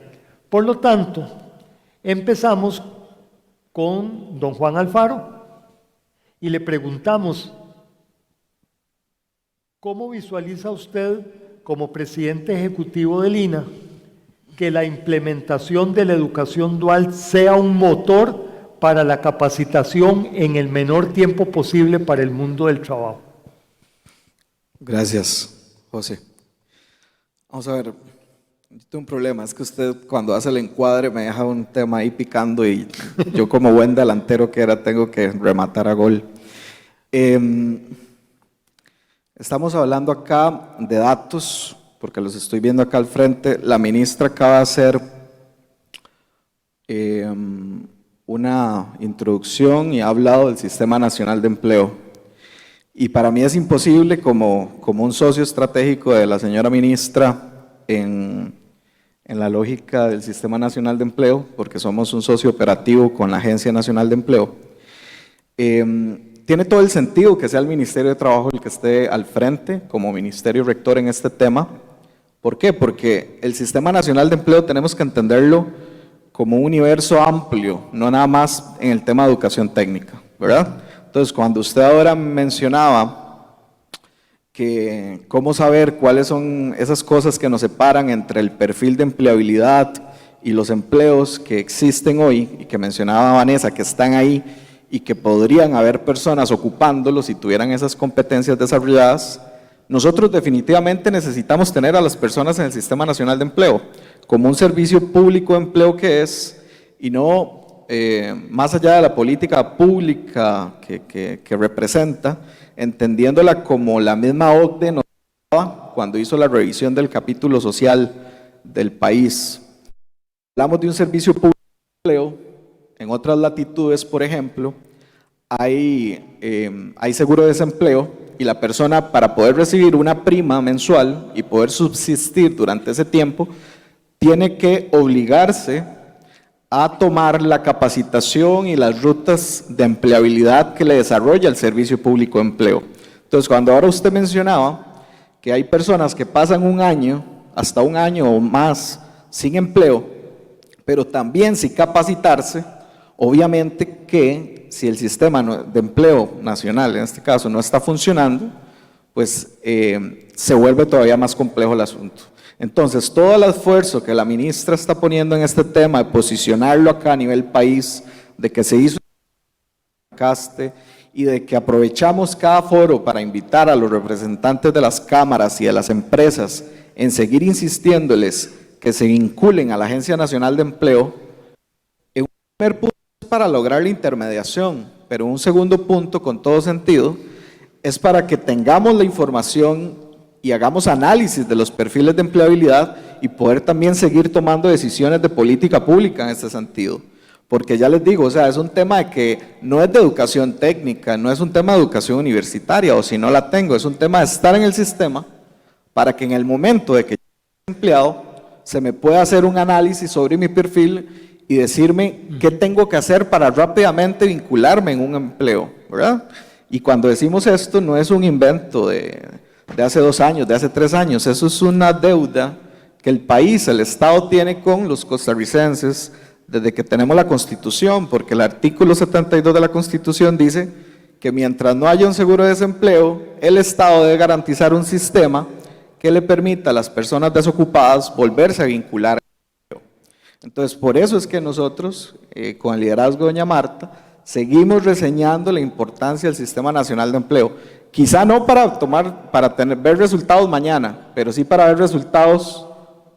Por lo tanto, empezamos con don Juan Alfaro y le preguntamos, ¿cómo visualiza usted como presidente ejecutivo del INA que la implementación de la educación dual sea un motor para la capacitación en el menor tiempo posible para el mundo del trabajo? Gracias, José. Vamos a ver, yo tengo un problema, es que usted cuando hace el encuadre me deja un tema ahí picando y yo como buen delantero que era tengo que rematar a gol. Estamos hablando acá de datos, porque los estoy viendo acá al frente. La ministra acaba de hacer una introducción y ha hablado del Sistema Nacional de Empleo. Y para mí es imposible, como un socio estratégico de la señora ministra en la lógica del Sistema Nacional de Empleo, porque somos un socio operativo con la Agencia Nacional de Empleo, tiene todo el sentido que sea el Ministerio de Trabajo el que esté al frente como ministerio rector en este tema. ¿Por qué? Porque el Sistema Nacional de Empleo tenemos que entenderlo como un universo amplio, no nada más en el tema de educación técnica, ¿verdad? Entonces, cuando usted ahora mencionaba que cómo saber cuáles son esas cosas que nos separan entre el perfil de empleabilidad y los empleos que existen hoy, y que mencionaba Vanessa, que están ahí y que podrían haber personas ocupándolos si tuvieran esas competencias desarrolladas, nosotros definitivamente necesitamos tener a las personas en el Sistema Nacional de Empleo como un servicio público de empleo que es, y no más allá de la política pública que representa, entendiéndola como la misma OCDE nos daba cuando hizo la revisión del capítulo social del país. Hablamos de un servicio público de empleo. En otras latitudes, por ejemplo, hay seguro de desempleo y la persona, para poder recibir una prima mensual y poder subsistir durante ese tiempo, tiene que obligarse a tomar la capacitación y las rutas de empleabilidad que le desarrolla el Servicio Público de Empleo. Entonces, cuando ahora usted mencionaba que hay personas que pasan 1 año, hasta 1 año o más, sin empleo, pero también sin capacitarse, obviamente que si el sistema de empleo nacional, en este caso, no está funcionando, pues se vuelve todavía más complejo el asunto. Entonces, todo el esfuerzo que la ministra está poniendo en este tema, de posicionarlo acá a nivel país, de que se hizo caste y de que aprovechamos cada foro para invitar a los representantes de las cámaras y de las empresas en seguir insistiéndoles que se vinculen a la Agencia Nacional de Empleo, en un primer punto es para lograr la intermediación, pero un segundo punto, con todo sentido, es para que tengamos la información y hagamos análisis de los perfiles de empleabilidad y poder también seguir tomando decisiones de política pública en este sentido. Porque ya les digo, o sea, es un tema de que no es de educación técnica, no es un tema de educación universitaria, o si no la tengo, es un tema de estar en el sistema para que en el momento de que yo sea empleado se me pueda hacer un análisis sobre mi perfil y decirme qué tengo que hacer para rápidamente vincularme en un empleo, ¿verdad? Y cuando decimos esto, no es un invento de hace 2 años, de hace 3 años, eso es una deuda que el país, el Estado tiene con los costarricenses desde que tenemos la Constitución, porque el artículo 72 de la Constitución dice que mientras no haya un seguro de desempleo, el Estado debe garantizar un sistema que le permita a las personas desocupadas volverse a vincular. Entonces, por eso es que nosotros, con el liderazgo de doña Marta, seguimos reseñando la importancia del Sistema Nacional de Empleo. Quizá no para ver resultados mañana, pero sí para ver resultados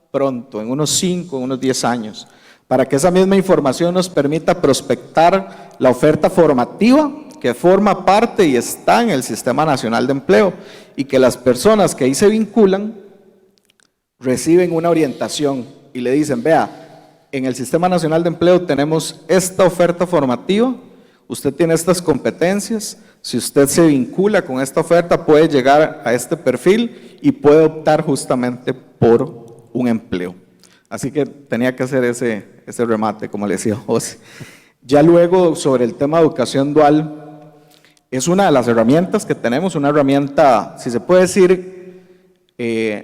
pronto, en unos 5, en unos 10 años, para que esa misma información nos permita prospectar la oferta formativa que forma parte y está en el Sistema Nacional de Empleo y que las personas que ahí se vinculan reciben una orientación y le dicen, vea, en el Sistema Nacional de Empleo tenemos esta oferta formativa, usted tiene estas competencias, si usted se vincula con esta oferta puede llegar a este perfil y puede optar justamente por un empleo. Así que tenía que hacer ese remate, como le decía José. Ya luego, sobre el tema de educación dual, es una de las herramientas que tenemos, una herramienta, si se puede decir,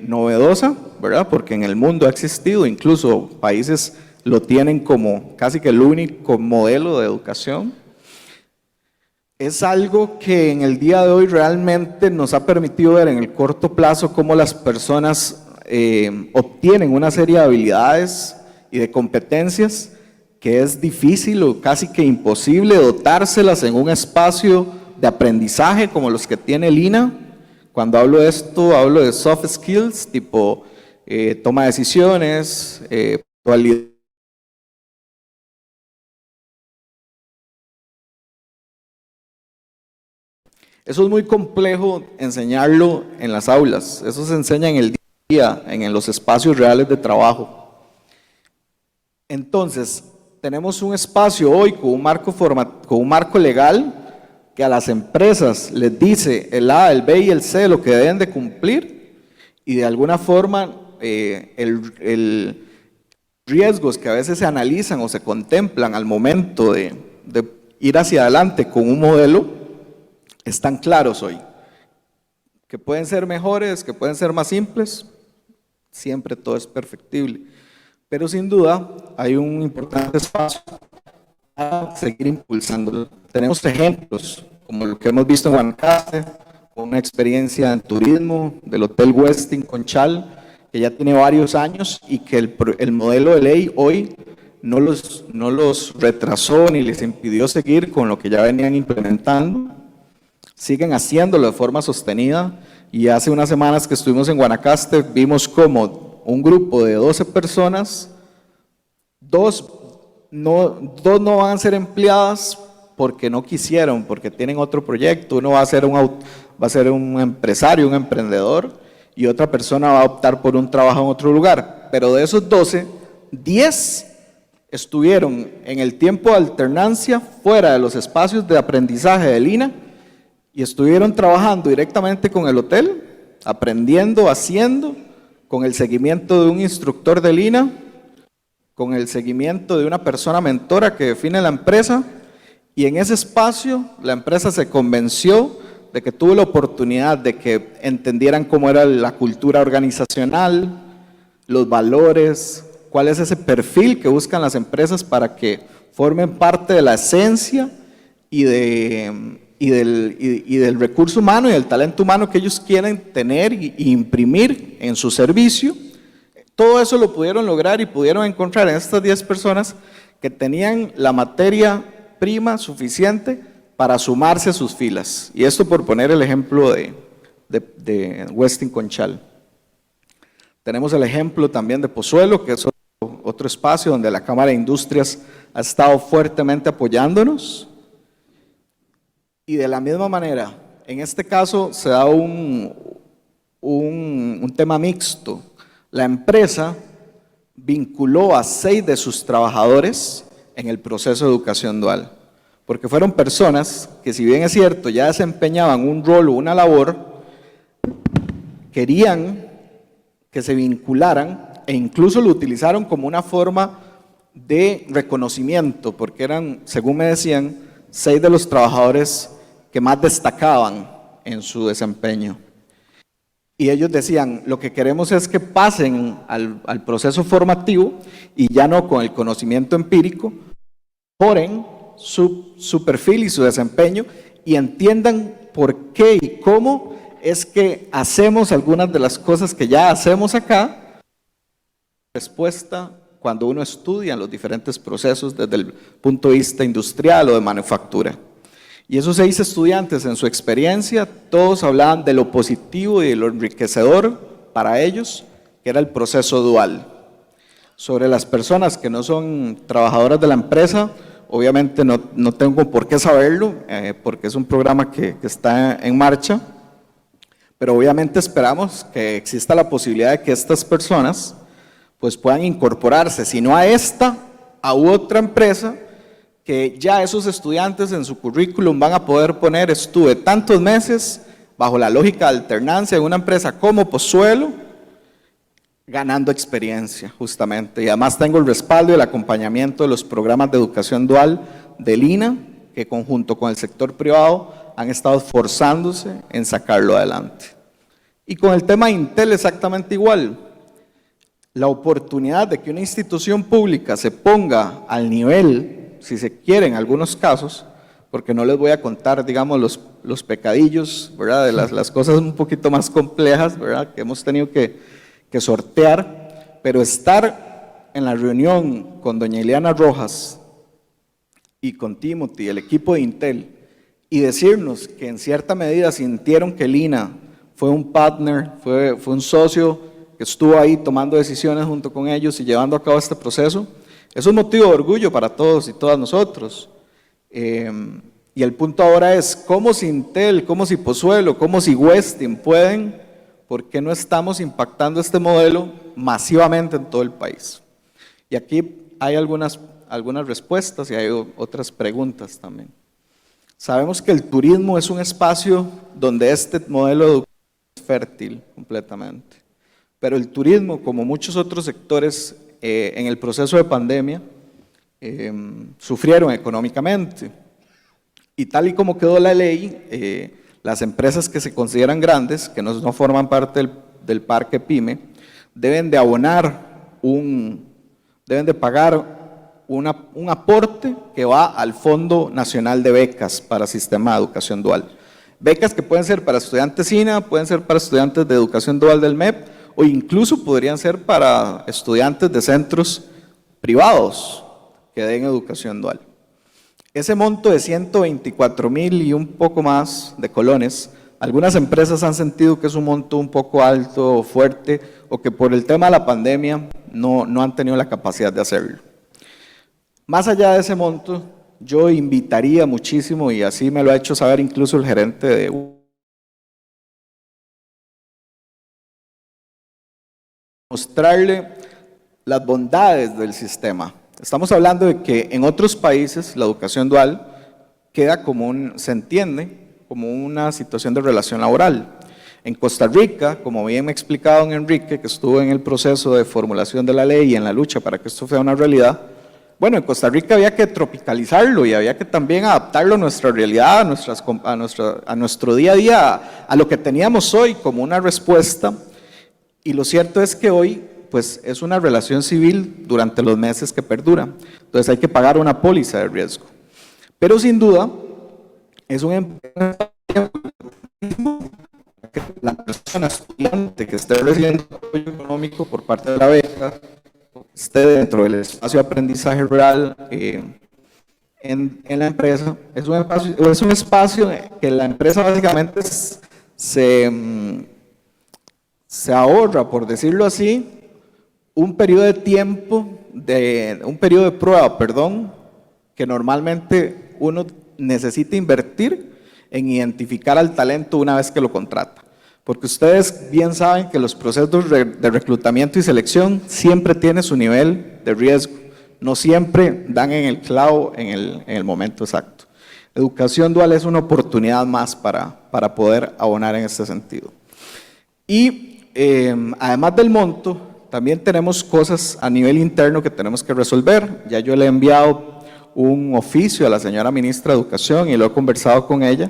novedosa, ¿verdad? Porque en el mundo ha existido, incluso países lo tienen como casi que el único modelo de educación. Es algo que en el día de hoy realmente nos ha permitido ver en el corto plazo cómo las personas obtienen una serie de habilidades y de competencias que es difícil o casi que imposible dotárselas en un espacio de aprendizaje como los que tiene el INA. Cuando hablo de esto, hablo de soft skills, tipo toma de decisiones, actualidad. Eso es muy complejo enseñarlo en las aulas, eso se enseña en el día, en los espacios reales de trabajo. Entonces, tenemos un espacio hoy con un marco legal que a las empresas les dice el A, el B y el C lo que deben de cumplir y de alguna forma el riesgos que a veces se analizan o se contemplan al momento de ir hacia adelante con un modelo están claros hoy, que pueden ser mejores, que pueden ser más simples, siempre todo es perfectible, pero sin duda hay un importante espacio para seguir impulsándolo. Tenemos ejemplos, como lo que hemos visto en Guanacaste, una experiencia en turismo del Hotel Westin Conchal, que ya tiene varios años y que el modelo de ley hoy no los retrasó ni les impidió seguir con lo que ya venían implementando. Siguen haciéndolo de forma sostenida y hace unas semanas que estuvimos en Guanacaste vimos como un grupo de 12 personas, dos no van a ser empleadas porque no quisieron, porque tienen otro proyecto, uno va a ser un empresario, un emprendedor y otra persona va a optar por un trabajo en otro lugar, pero de esos 12, 10 estuvieron en el tiempo de alternancia fuera de los espacios de aprendizaje del INA y estuvieron trabajando directamente con el hotel, aprendiendo, haciendo, con el seguimiento de un instructor del INA, con el seguimiento de una persona mentora que define la empresa, y en ese espacio la empresa se convenció de que tuvo la oportunidad de que entendieran cómo era la cultura organizacional, los valores, cuál es ese perfil que buscan las empresas para que formen parte de la esencia y del recurso humano y del talento humano que ellos quieren tener y imprimir en su servicio. Todo eso lo pudieron lograr y pudieron encontrar en estas 10 personas que tenían la materia prima suficiente para sumarse a sus filas. Y esto por poner el ejemplo de Westin Conchal. Tenemos el ejemplo también de Pozuelo, que es otro espacio donde la Cámara de Industrias ha estado fuertemente apoyándonos. Y de la misma manera, en este caso se da un tema mixto. La empresa vinculó a 6 de sus trabajadores en el proceso de educación dual, porque fueron personas que, si bien es cierto, ya desempeñaban un rol o una labor, querían que se vincularan e incluso lo utilizaron como una forma de reconocimiento, porque eran, según me decían, 6 de los trabajadores que más destacaban en su desempeño. Y ellos decían, lo que queremos es que pasen al proceso formativo y ya no con el conocimiento empírico, mejoren su perfil y su desempeño y entiendan por qué y cómo es que hacemos algunas de las cosas que ya hacemos acá. Respuesta cuando uno estudia los diferentes procesos desde el punto de vista industrial o de manufactura. Y esos 6 estudiantes en su experiencia, todos hablaban de lo positivo y de lo enriquecedor para ellos, que era el proceso dual. Sobre las personas que no son trabajadoras de la empresa, Obviamente no tengo por qué saberlo, porque es un programa que está en marcha, pero obviamente esperamos que exista la posibilidad de que estas personas pues puedan incorporarse, si no a esta, a otra empresa, que ya esos estudiantes en su currículum van a poder poner: estuve tantos meses bajo la lógica de alternancia en una empresa como Pozuelo, ganando experiencia justamente, y además tengo el respaldo y el acompañamiento de los programas de educación dual del INA, que conjunto con el sector privado han estado esforzándose en sacarlo adelante. Y con el tema de Intel exactamente igual, la oportunidad de que una institución pública se ponga al nivel, si se quiere en algunos casos, porque no les voy a contar, digamos, los pecadillos, ¿verdad?, de las cosas un poquito más complejas, ¿verdad?, que hemos tenido que sortear, pero estar en la reunión con doña Ileana Rojas y con Timothy, el equipo de Intel, y decirnos que en cierta medida sintieron que el INA fue un partner, fue un socio que estuvo ahí tomando decisiones junto con ellos y llevando a cabo este proceso, es un motivo de orgullo para todos y todas nosotros. Y el punto ahora es, ¿cómo si Intel, cómo si Pozuelo, cómo si Westin pueden? ¿Por qué no estamos impactando este modelo masivamente en todo el país? Y aquí hay algunas respuestas y hay otras preguntas también. Sabemos que el turismo es un espacio donde este modelo educativo es fértil completamente, pero el turismo, como muchos otros sectores en el proceso de pandemia, sufrieron económicamente. Y tal y como quedó la ley, las empresas que se consideran grandes, que no forman parte del parque PYME, deben de pagar un aporte que va al Fondo Nacional de Becas para Sistema de Educación Dual. Becas que pueden ser para estudiantes INA, pueden ser para estudiantes de Educación Dual del MEP, o incluso podrían ser para estudiantes de centros privados que den educación dual. Ese monto de 124,000 y un poco más de colones, algunas empresas han sentido que es un monto un poco alto o fuerte, o que por el tema de la pandemia no han tenido la capacidad de hacerlo. Más allá de ese monto, yo invitaría muchísimo, y así me lo ha hecho saber incluso el gerente de mostrarle las bondades del sistema. Estamos hablando de que en otros países la educación dual queda se entiende como una situación de relación laboral. En Costa Rica, como bien me ha explicado don Enrique, que estuvo en el proceso de formulación de la ley y en la lucha para que esto fuera una realidad, bueno, en Costa Rica había que tropicalizarlo y había que también adaptarlo a nuestra realidad, a nuestro día a día, a lo que teníamos hoy como una respuesta. Y lo cierto es que hoy pues es una relación civil durante los meses que perdura. Entonces hay que pagar una póliza de riesgo. Pero sin duda, es un la persona estudiante que esté recibiendo apoyo económico por parte de la beca, esté dentro del espacio de aprendizaje real en la empresa, es un espacio que la empresa básicamente se ahorra, por decirlo así, un periodo de prueba, que normalmente uno necesita invertir en identificar al talento una vez que lo contrata. Porque ustedes bien saben que los procesos de reclutamiento y selección siempre tienen su nivel de riesgo, no siempre dan en el clavo en el momento exacto. Educación dual es una oportunidad más para poder abonar en este sentido. Y además del monto, también tenemos cosas a nivel interno que tenemos que resolver. Ya yo le he enviado un oficio a la señora ministra de Educación y lo he conversado con ella.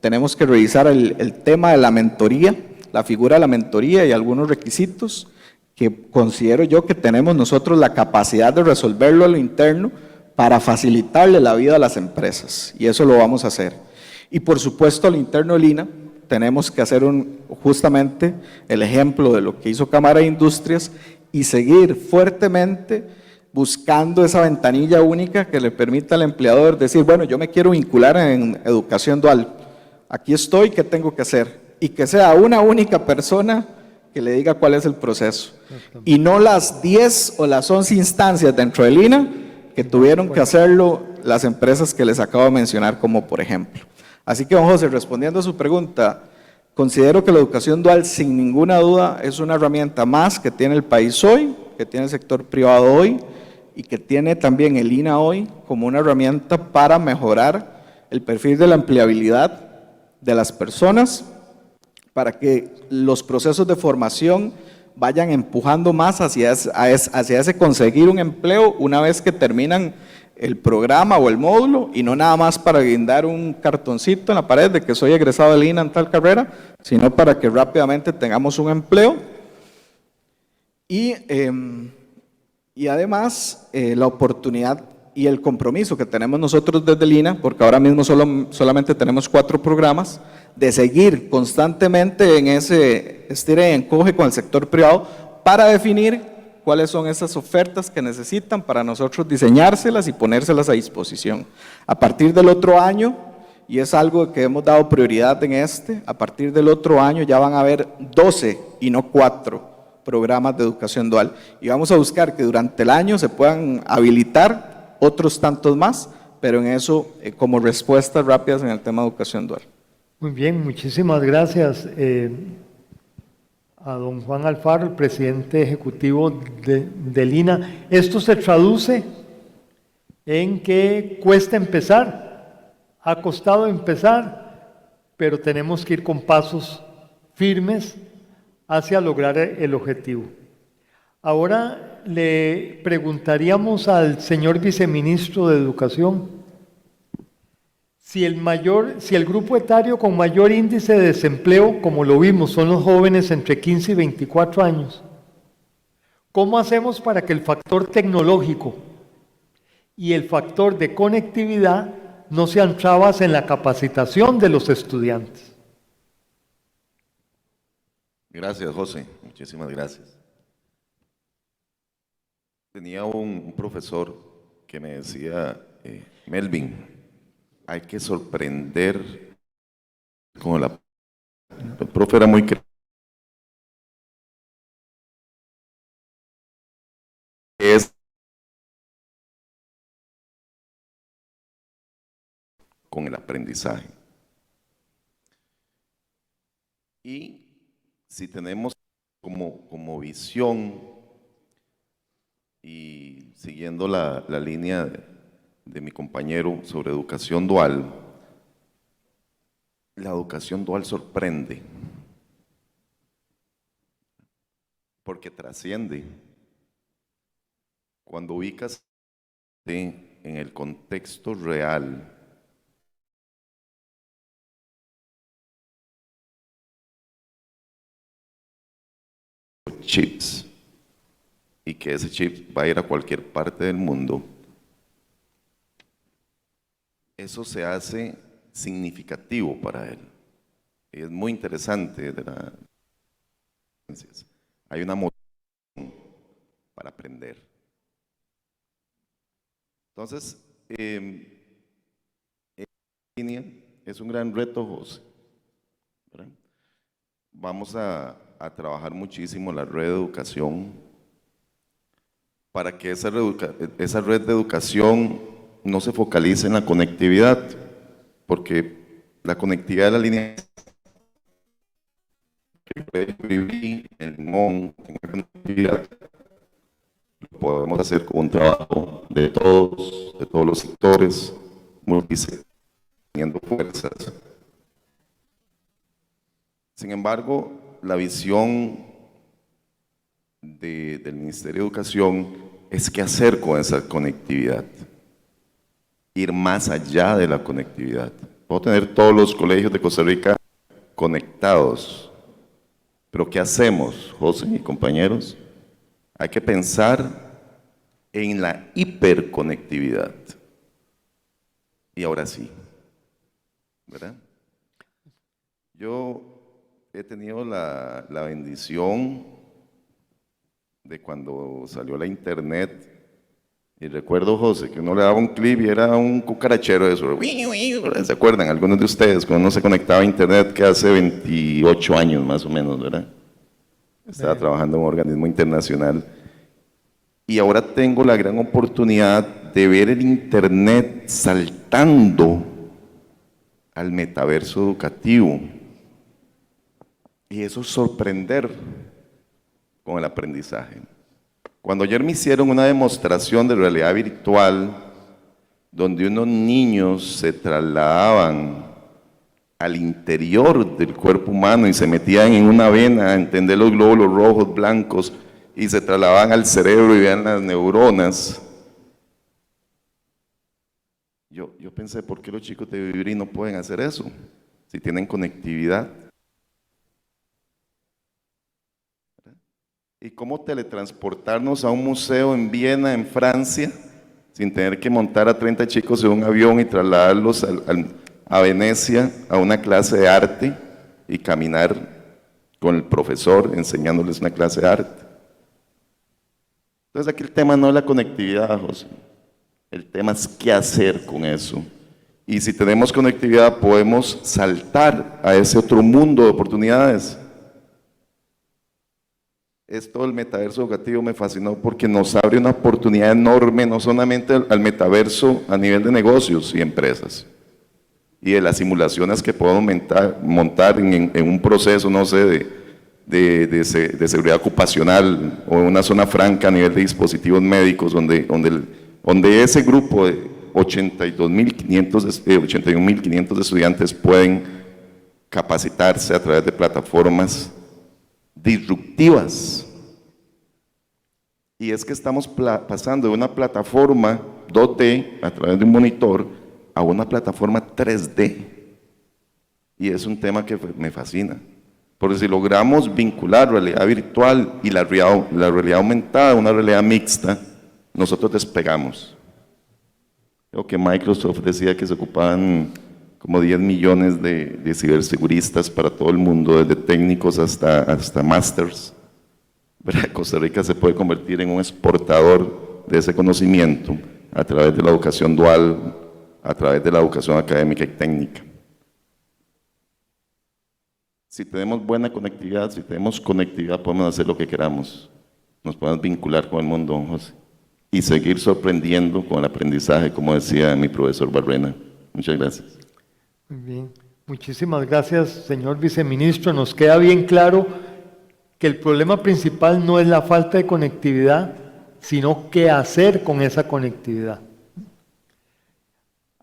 Tenemos que revisar el tema de la mentoría, la figura de la mentoría y algunos requisitos que considero yo que tenemos nosotros la capacidad de resolverlo a lo interno para facilitarle la vida a las empresas, y eso lo vamos a hacer. Y por supuesto, a lo interno del INA, tenemos que hacer justamente el ejemplo de lo que hizo Cámara de Industrias y seguir fuertemente buscando esa ventanilla única que le permita al empleador decir, bueno, yo me quiero vincular en educación dual, aquí estoy, ¿qué tengo que hacer? Y que sea una única persona que le diga cuál es el proceso. Y no las 10 o las 11 instancias dentro del INA que tuvieron que hacerlo las empresas que les acabo de mencionar como por ejemplo. Así que, don José, respondiendo a su pregunta, considero que la educación dual, sin ninguna duda, es una herramienta más que tiene el país hoy, que tiene el sector privado hoy y que tiene también el INA hoy como una herramienta para mejorar el perfil de la empleabilidad de las personas, para que los procesos de formación vayan empujando más hacia ese conseguir un empleo una vez que terminan el programa o el módulo, y no nada más para guindar un cartoncito en la pared de que soy egresado del INA en tal carrera, sino para que rápidamente tengamos un empleo. Y además la oportunidad y el compromiso que tenemos nosotros desde el INA, porque ahora mismo solamente tenemos 4 programas, de seguir constantemente en ese estira y encoge con el sector privado para definir cuáles son esas ofertas que necesitan para nosotros diseñárselas y ponérselas a disposición. A partir del otro año, y es algo que hemos dado prioridad a partir del otro año ya van a haber 12 y no 4 programas de educación dual, y vamos a buscar que durante el año se puedan habilitar otros tantos más, pero en eso como respuestas rápidas en el tema de educación dual. Muy bien, muchísimas gracias a don Juan Alfaro, el presidente ejecutivo del INA. Esto se traduce en que cuesta empezar, ha costado empezar, pero tenemos que ir con pasos firmes hacia lograr el objetivo. Ahora le preguntaríamos al señor viceministro de Educación si el grupo etario con mayor índice de desempleo, como lo vimos, son los jóvenes entre 15 y 24 años, ¿cómo hacemos para que el factor tecnológico y el factor de conectividad no sean trabas en la capacitación de los estudiantes? Gracias, José. Muchísimas gracias. Tenía un profesor que me decía, Melvin, hay que sorprender con la... El profe era muy creativo. Es con el aprendizaje. Y si tenemos como visión, y siguiendo la línea de mi compañero sobre educación dual, la educación dual sorprende, porque trasciende. Cuando ubicas en el contexto real, chips, y que ese chip va a ir a cualquier parte del mundo, eso se hace significativo para él. Y es muy interesante hay una motivación para aprender. Entonces, en línea es un gran reto, José, ¿verdad? Vamos a trabajar muchísimo la red de educación para que esa red de educación no se focalice en la conectividad, porque la conectividad de la línea que puede vivir en Limón, en la conectividad, lo podemos hacer con un trabajo de todos los sectores, multisectoriales, fuerzas. Sin embargo, la visión del Ministerio de Educación es qué hacer con esa conectividad, ir más allá de la conectividad. Puedo tener todos los colegios de Costa Rica conectados, pero ¿qué hacemos, José y compañeros? Hay que pensar en la hiperconectividad. Y ahora sí, ¿verdad? Yo he tenido la bendición de cuando salió la internet, y recuerdo, José, que uno le daba un clip y era un cucarachero de eso. ¿Se acuerdan? Algunos de ustedes, cuando uno se conectaba a internet, que hace 28 años más o menos, ¿verdad? Estaba trabajando en un organismo internacional. Y ahora tengo la gran oportunidad de ver el Internet saltando al metaverso educativo. Y eso es sorprender con el aprendizaje. Cuando ayer me hicieron una demostración de realidad virtual, donde unos niños se trasladaban al interior del cuerpo humano y se metían en una vena a entender los glóbulos rojos, blancos, y se trasladaban al cerebro y veían las neuronas. Yo pensé, ¿por qué los chicos de Viviri no pueden hacer eso? Si tienen conectividad. ¿Y cómo teletransportarnos a un museo en Viena, en Francia, sin tener que montar a 30 chicos en un avión y trasladarlos a Venecia a una clase de arte y caminar con el profesor enseñándoles una clase de arte? Entonces aquí el tema no es la conectividad, José. El tema es qué hacer con eso. Y si tenemos conectividad podemos saltar a ese otro mundo de oportunidades. Esto del metaverso educativo me fascinó porque nos abre una oportunidad enorme, no solamente al metaverso a nivel de negocios y empresas, y de las simulaciones que podemos montar en un proceso, no sé, de seguridad ocupacional o en una zona franca a nivel de dispositivos médicos, donde ese grupo de 81.500 estudiantes pueden capacitarse a través de plataformas disruptivas. Y es que estamos pasando de una plataforma 2D a través de un monitor a una plataforma 3D. Y es un tema que me fascina. Porque si logramos vincular realidad virtual y la realidad aumentada, una realidad mixta, nosotros despegamos. Creo que Microsoft decía que se ocupaban como 10 millones de ciberseguristas para todo el mundo, desde técnicos hasta masters. Costa Rica se puede convertir en un exportador de ese conocimiento a través de la educación dual, a través de la educación académica y técnica. Si tenemos buena conectividad, podemos hacer lo que queramos. Nos podemos vincular con el mundo, don José, y seguir sorprendiendo con el aprendizaje, como decía mi profesor Barrena. Muchas gracias. Muy bien, muchísimas gracias, señor viceministro. Nos queda bien claro que el problema principal no es la falta de conectividad, sino qué hacer con esa conectividad.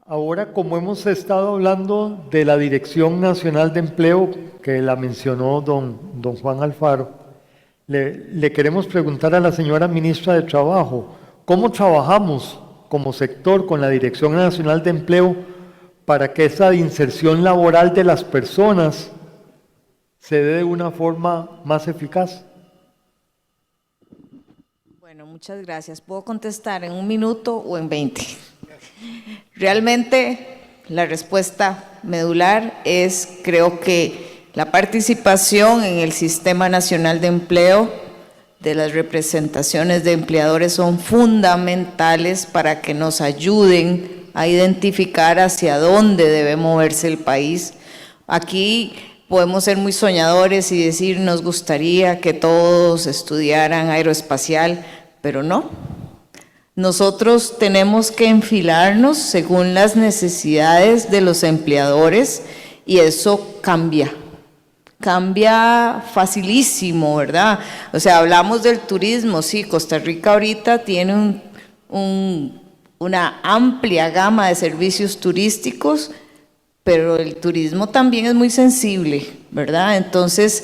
Ahora, como hemos estado hablando de la Dirección Nacional de Empleo, que la mencionó don Juan Alfaro, le queremos preguntar a la señora ministra de Trabajo, ¿cómo trabajamos como sector con la Dirección Nacional de Empleo para que esa inserción laboral de las personas se dé de una forma más eficaz? Bueno, muchas gracias. ¿Puedo contestar en 1 minuto o en 20? Realmente la respuesta medular es, creo que la participación en el Sistema Nacional de Empleo de las representaciones de empleadores son fundamentales para que nos ayuden a identificar hacia dónde debe moverse el país. Aquí podemos ser muy soñadores y decir, nos gustaría que todos estudiaran aeroespacial, pero no. Nosotros tenemos que enfilarnos según las necesidades de los empleadores y eso cambia facilísimo, ¿verdad? O sea, hablamos del turismo, sí, Costa Rica ahorita tiene una amplia gama de servicios turísticos, pero el turismo también es muy sensible, ¿verdad? Entonces,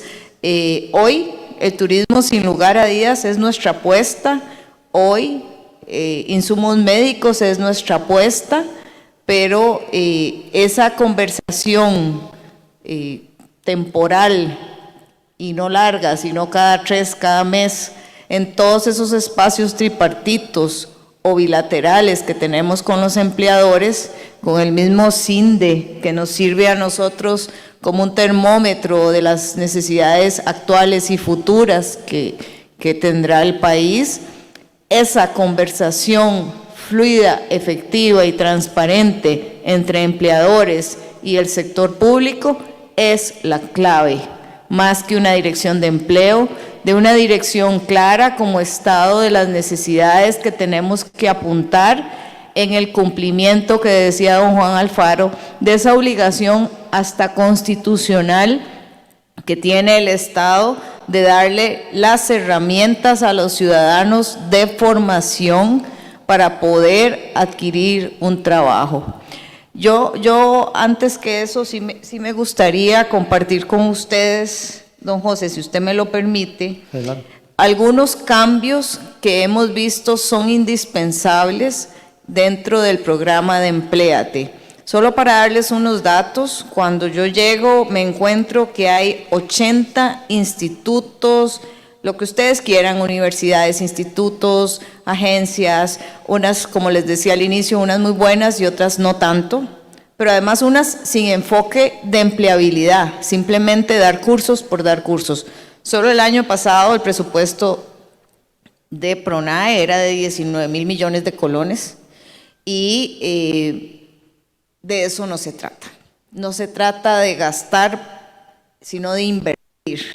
hoy el turismo sin lugar a dudas es nuestra apuesta, hoy insumos médicos es nuestra apuesta, pero esa conversación temporal y no larga, sino cada mes, en todos esos espacios tripartitos o bilaterales que tenemos con los empleadores, con el mismo CINDE que nos sirve a nosotros como un termómetro de las necesidades actuales y futuras que tendrá el país. Esa conversación fluida, efectiva y transparente entre empleadores y el sector público es la clave, más que una dirección de empleo, de una dirección clara como estado de las necesidades que tenemos que apuntar en el cumplimiento que decía don Juan Alfaro, de esa obligación hasta constitucional que tiene el Estado de darle las herramientas a los ciudadanos de formación para poder adquirir un trabajo. Yo antes que eso sí me gustaría compartir con ustedes, don José, si usted me lo permite, Adelante. algunos cambios que hemos visto son indispensables dentro del programa de Empléate. Solo para darles unos datos, cuando yo llego me encuentro que hay 80 institutos, lo que ustedes quieran, universidades, institutos, agencias, unas, como les decía al inicio, unas muy buenas y otras no tanto, pero además unas sin enfoque de empleabilidad, simplemente dar cursos por dar cursos. Solo el año pasado el presupuesto de PRONAE era de 19.000 millones de colones y de eso no se trata. No se trata de gastar, sino de invertir.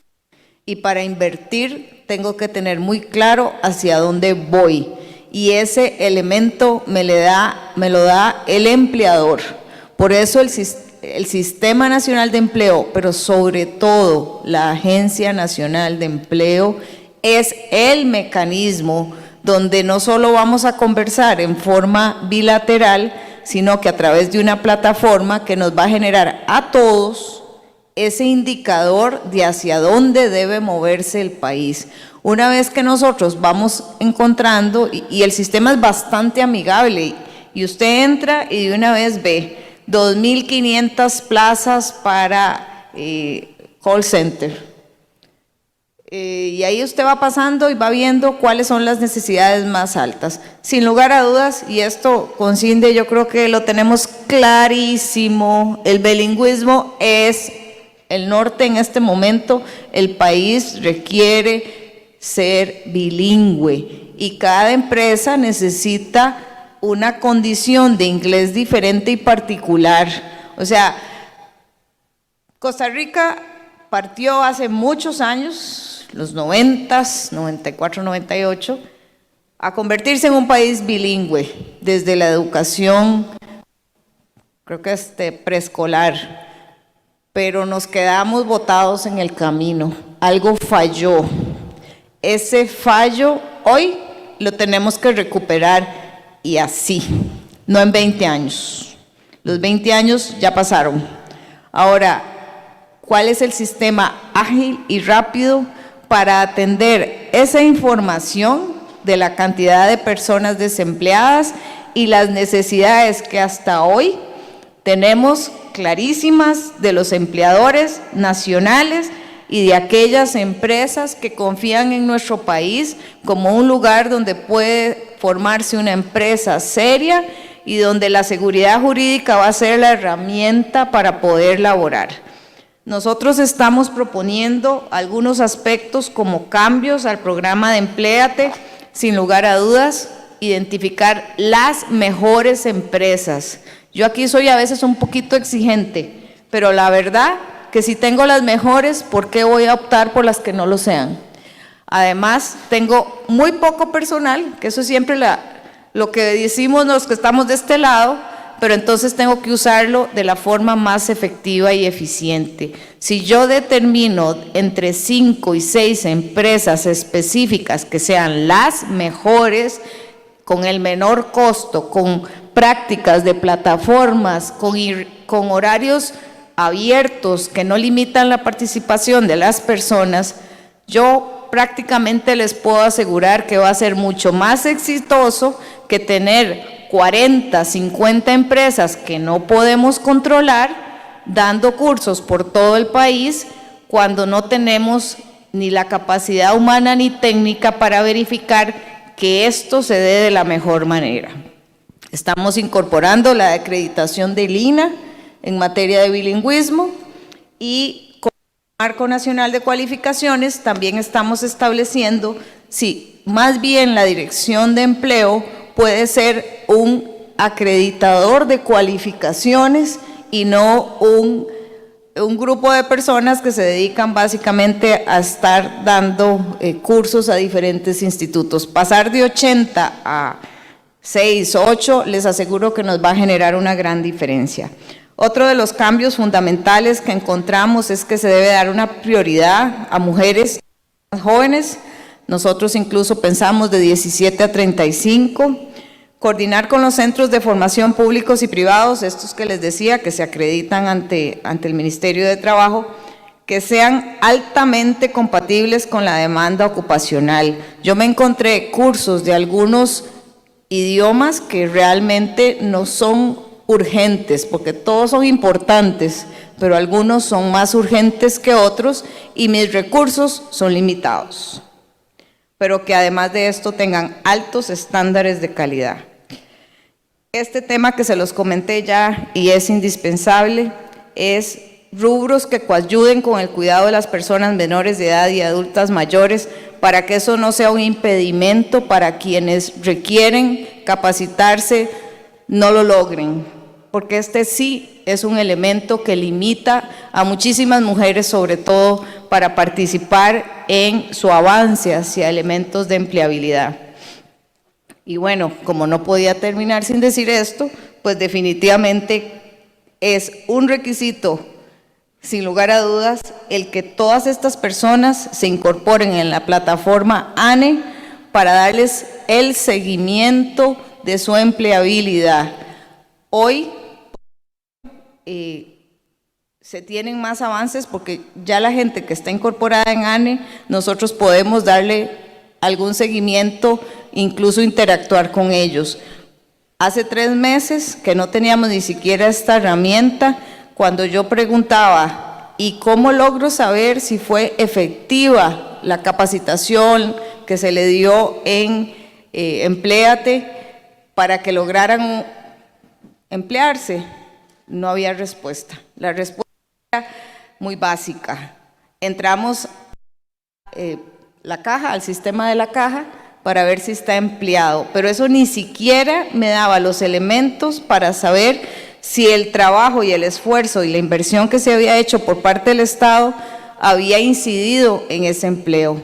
Y para invertir tengo que tener muy claro hacia dónde voy. Y ese elemento me lo da el empleador. Por eso el Sistema Nacional de Empleo, pero sobre todo la Agencia Nacional de Empleo, es el mecanismo donde no solo vamos a conversar en forma bilateral, sino que a través de una plataforma que nos va a generar a todos ese indicador de hacia dónde debe moverse el país. Una vez que nosotros vamos encontrando, y el sistema es bastante amigable, y usted entra y de una vez ve 2.500 plazas para call center. Y ahí usted va pasando y va viendo cuáles son las necesidades más altas. Sin lugar a dudas, y esto con CINDE yo creo que lo tenemos clarísimo, el bilingüismo es el norte en este momento. El país requiere ser bilingüe y cada empresa necesita una condición de inglés diferente y particular. O sea, Costa Rica partió hace muchos años, los 90s, 94, 98, a convertirse en un país bilingüe, desde la educación, creo que preescolar, pero nos quedamos botados en el camino, algo falló. Ese fallo hoy lo tenemos que recuperar y así, no en 20 años. Los 20 años ya pasaron. Ahora, ¿cuál es el sistema ágil y rápido para atender esa información de la cantidad de personas desempleadas y las necesidades que hasta hoy tenemos clarísimas de los empleadores nacionales y de aquellas empresas que confían en nuestro país como un lugar donde puede formarse una empresa seria y donde la seguridad jurídica va a ser la herramienta para poder laborar? Nosotros estamos proponiendo algunos aspectos como cambios al programa de Empléate, sin lugar a dudas, identificar las mejores empresas. Yo aquí soy a veces un poquito exigente, pero la verdad que si tengo las mejores, ¿por qué voy a optar por las que no lo sean? Además, tengo muy poco personal, que eso es siempre lo que decimos los que estamos de este lado, pero entonces tengo que usarlo de la forma más efectiva y eficiente. Si yo determino entre 5 y 6 empresas específicas que sean las mejores, con el menor costo, con prácticas de plataformas, con horarios abiertos que no limitan la participación de las personas, yo prácticamente les puedo asegurar que va a ser mucho más exitoso que tener 40, 50 empresas que no podemos controlar, dando cursos por todo el país, cuando no tenemos ni la capacidad humana ni técnica para verificar que esto se dé de la mejor manera. Estamos incorporando la acreditación del INAH en materia de bilingüismo y con el Marco Nacional de Cualificaciones también estamos estableciendo si más bien la Dirección de Empleo puede ser un acreditador de cualificaciones y no un grupo de personas que se dedican básicamente a estar dando cursos a diferentes institutos. Pasar de 80 a 6, 8, les aseguro que nos va a generar una gran diferencia. Otro de los cambios fundamentales que encontramos es que se debe dar una prioridad a mujeres jóvenes. Nosotros incluso pensamos de 17 a 35. Coordinar con los centros de formación públicos y privados, estos que les decía, que se acreditan ante el Ministerio de Trabajo, que sean altamente compatibles con la demanda ocupacional. Yo me encontré cursos de algunos idiomas que realmente no son urgentes, porque todos son importantes, pero algunos son más urgentes que otros y mis recursos son limitados. Pero que además de esto tengan altos estándares de calidad. Este tema que se los comenté ya y es indispensable es rubros que coayuden con el cuidado de las personas menores de edad y adultas mayores para que eso no sea un impedimento para quienes requieren capacitarse, no lo logren, porque este sí es un elemento que limita a muchísimas mujeres, sobre todo para participar en su avance hacia elementos de empleabilidad. Y bueno, como no podía terminar sin decir esto, pues definitivamente es un requisito, sin lugar a dudas, el que todas estas personas se incorporen en la plataforma ANE para darles el seguimiento de su empleabilidad. Hoy se tienen más avances porque ya la gente que está incorporada en ANE, nosotros podemos darle algún seguimiento, incluso interactuar con ellos. Hace 3 meses que no teníamos ni siquiera esta herramienta, cuando yo preguntaba, ¿y cómo logro saber si fue efectiva la capacitación que se le dio en Empléate para que lograran emplearse? No había respuesta. La respuesta era muy básica. Entramos la caja, al sistema de la caja, para ver si está empleado, pero eso ni siquiera me daba los elementos para saber si el trabajo y el esfuerzo y la inversión que se había hecho por parte del Estado había incidido en ese empleo.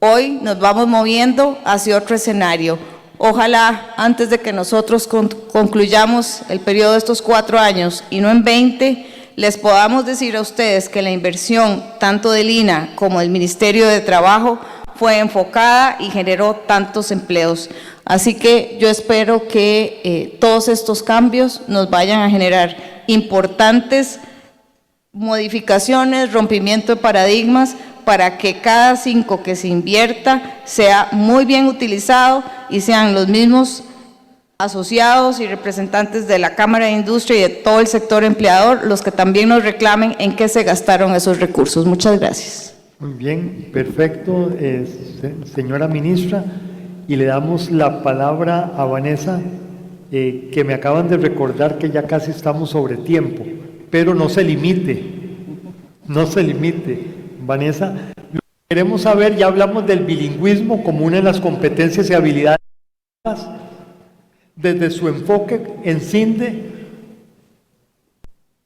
Hoy nos vamos moviendo hacia otro escenario. Ojalá antes de que nosotros concluyamos el periodo de estos 4 años y no en 20, les podamos decir a ustedes que la inversión tanto del INA como del Ministerio de Trabajo fue enfocada y generó tantos empleos. Así que yo espero que todos estos cambios nos vayan a generar importantes modificaciones, rompimiento de paradigmas, para que cada 5 que se invierta sea muy bien utilizado y sean los mismos asociados y representantes de la Cámara de Industria y de todo el sector empleador los que también nos reclamen en qué se gastaron esos recursos. Muchas gracias. Muy bien, perfecto, señora ministra. Y le damos la palabra a Vanessa, que me acaban de recordar que ya casi estamos sobre tiempo, pero no se limite, no se limite. Vanessa, lo que queremos saber, ya hablamos del bilingüismo como una de las competencias y habilidades, desde su enfoque en CINDE,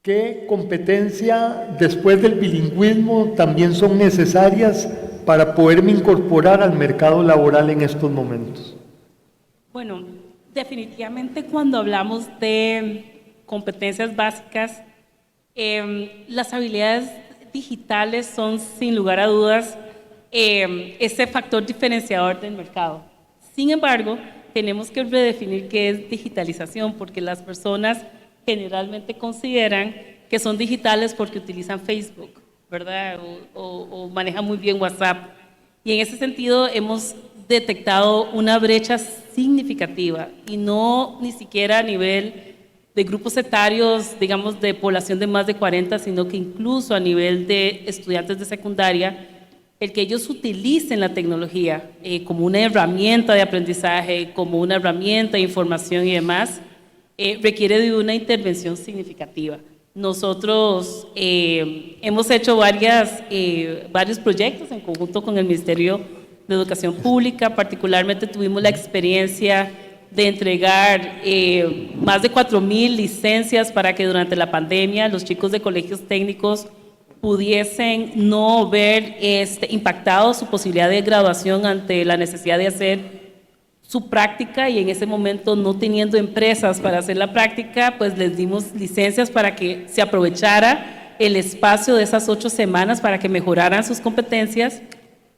¿qué competencia después del bilingüismo también son necesarias para poderme incorporar al mercado laboral en estos momentos? Bueno, definitivamente cuando hablamos de competencias básicas, las habilidades digitales son sin lugar a dudas ese factor diferenciador del mercado. Sin embargo, tenemos que redefinir qué es digitalización, porque las personas generalmente consideran que son digitales porque utilizan Facebook, ¿verdad? O manejan muy bien WhatsApp. Y en ese sentido hemos detectado una brecha significativa, y no ni siquiera a nivel de grupos etarios, digamos, de población de más de 40, sino que incluso a nivel de estudiantes de secundaria, el que ellos utilicen la tecnología como una herramienta de aprendizaje, como una herramienta de información y demás, requiere de una intervención significativa. Nosotros hemos hecho varios proyectos en conjunto con el Ministerio de Educación Pública. Particularmente tuvimos la experiencia de entregar más de 4,000 licencias para que durante la pandemia los chicos de colegios técnicos pudiesen no ver impactado su posibilidad de graduación ante la necesidad de hacer su práctica y en ese momento no teniendo empresas para hacer la práctica, pues les dimos licencias para que se aprovechara el espacio de esas 8 semanas para que mejoraran sus competencias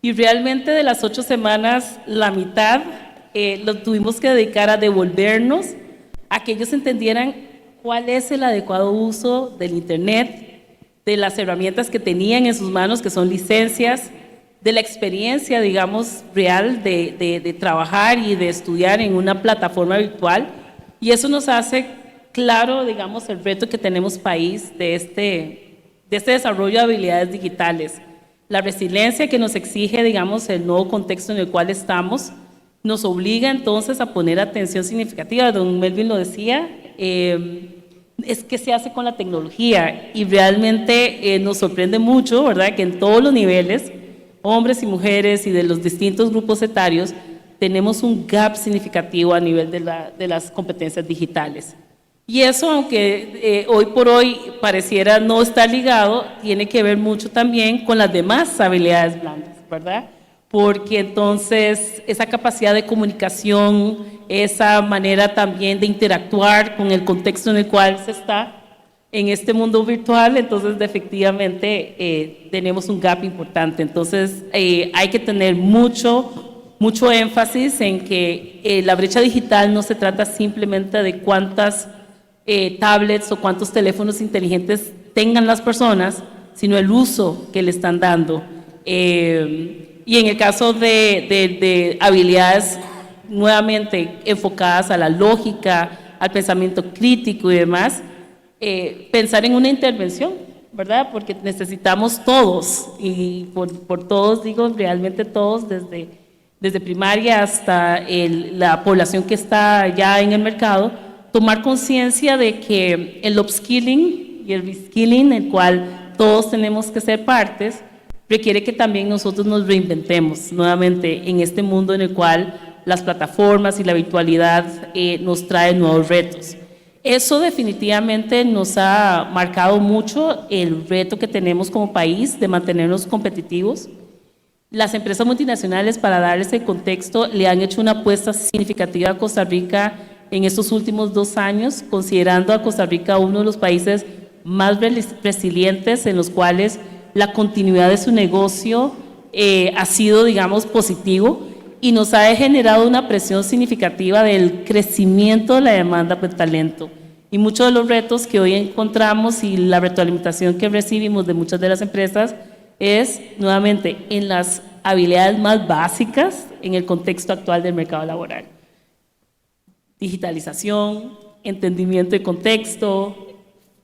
y realmente de las 8 semanas la mitad lo tuvimos que dedicar a devolvernos a que ellos entendieran cuál es el adecuado uso del Internet, de las herramientas que tenían en sus manos, que son licencias, de la experiencia, digamos, real de trabajar y de estudiar en una plataforma virtual. Y eso nos hace claro, digamos, el reto que tenemos país de este desarrollo de habilidades digitales. La resiliencia que nos exige, digamos, el nuevo contexto en el cual estamos, nos obliga entonces a poner atención significativa. Don Melvin lo decía, es que se hace con la tecnología y realmente nos sorprende mucho, ¿verdad?, que en todos los niveles, hombres y mujeres y de los distintos grupos etarios, tenemos un gap significativo a nivel de las competencias digitales. Y eso, aunque hoy por hoy pareciera no estar ligado, tiene que ver mucho también con las demás habilidades blandas, ¿verdad? Porque entonces esa capacidad de comunicación, esa manera también de interactuar con el contexto en el cual se está en este mundo virtual, entonces efectivamente tenemos un gap importante. Entonces hay que tener mucho énfasis en que la brecha digital no se trata simplemente de cuántas tablets o cuántos teléfonos inteligentes tengan las personas, sino el uso que le están dando. Y en el caso de habilidades nuevamente enfocadas a la lógica, al pensamiento crítico y demás, pensar en una intervención, ¿verdad? Porque necesitamos todos, y por todos digo realmente todos, desde primaria hasta la población que está ya en el mercado, tomar conciencia de que el upskilling y el reskilling, el cual todos tenemos que ser partes, requiere que también nosotros nos reinventemos nuevamente en este mundo en el cual las plataformas y la virtualidad nos traen nuevos retos. Eso definitivamente nos ha marcado mucho el reto que tenemos como país de mantenernos competitivos. Las empresas multinacionales, para dar ese contexto, le han hecho una apuesta significativa a Costa Rica en estos últimos 2 años, considerando a Costa Rica uno de los países más resilientes en los cuales la continuidad de su negocio ha sido, digamos, positivo y nos ha generado una presión significativa del crecimiento de la demanda por talento. Y muchos de los retos que hoy encontramos y la retroalimentación que recibimos de muchas de las empresas es, nuevamente, en las habilidades más básicas en el contexto actual del mercado laboral. Digitalización, entendimiento de contexto,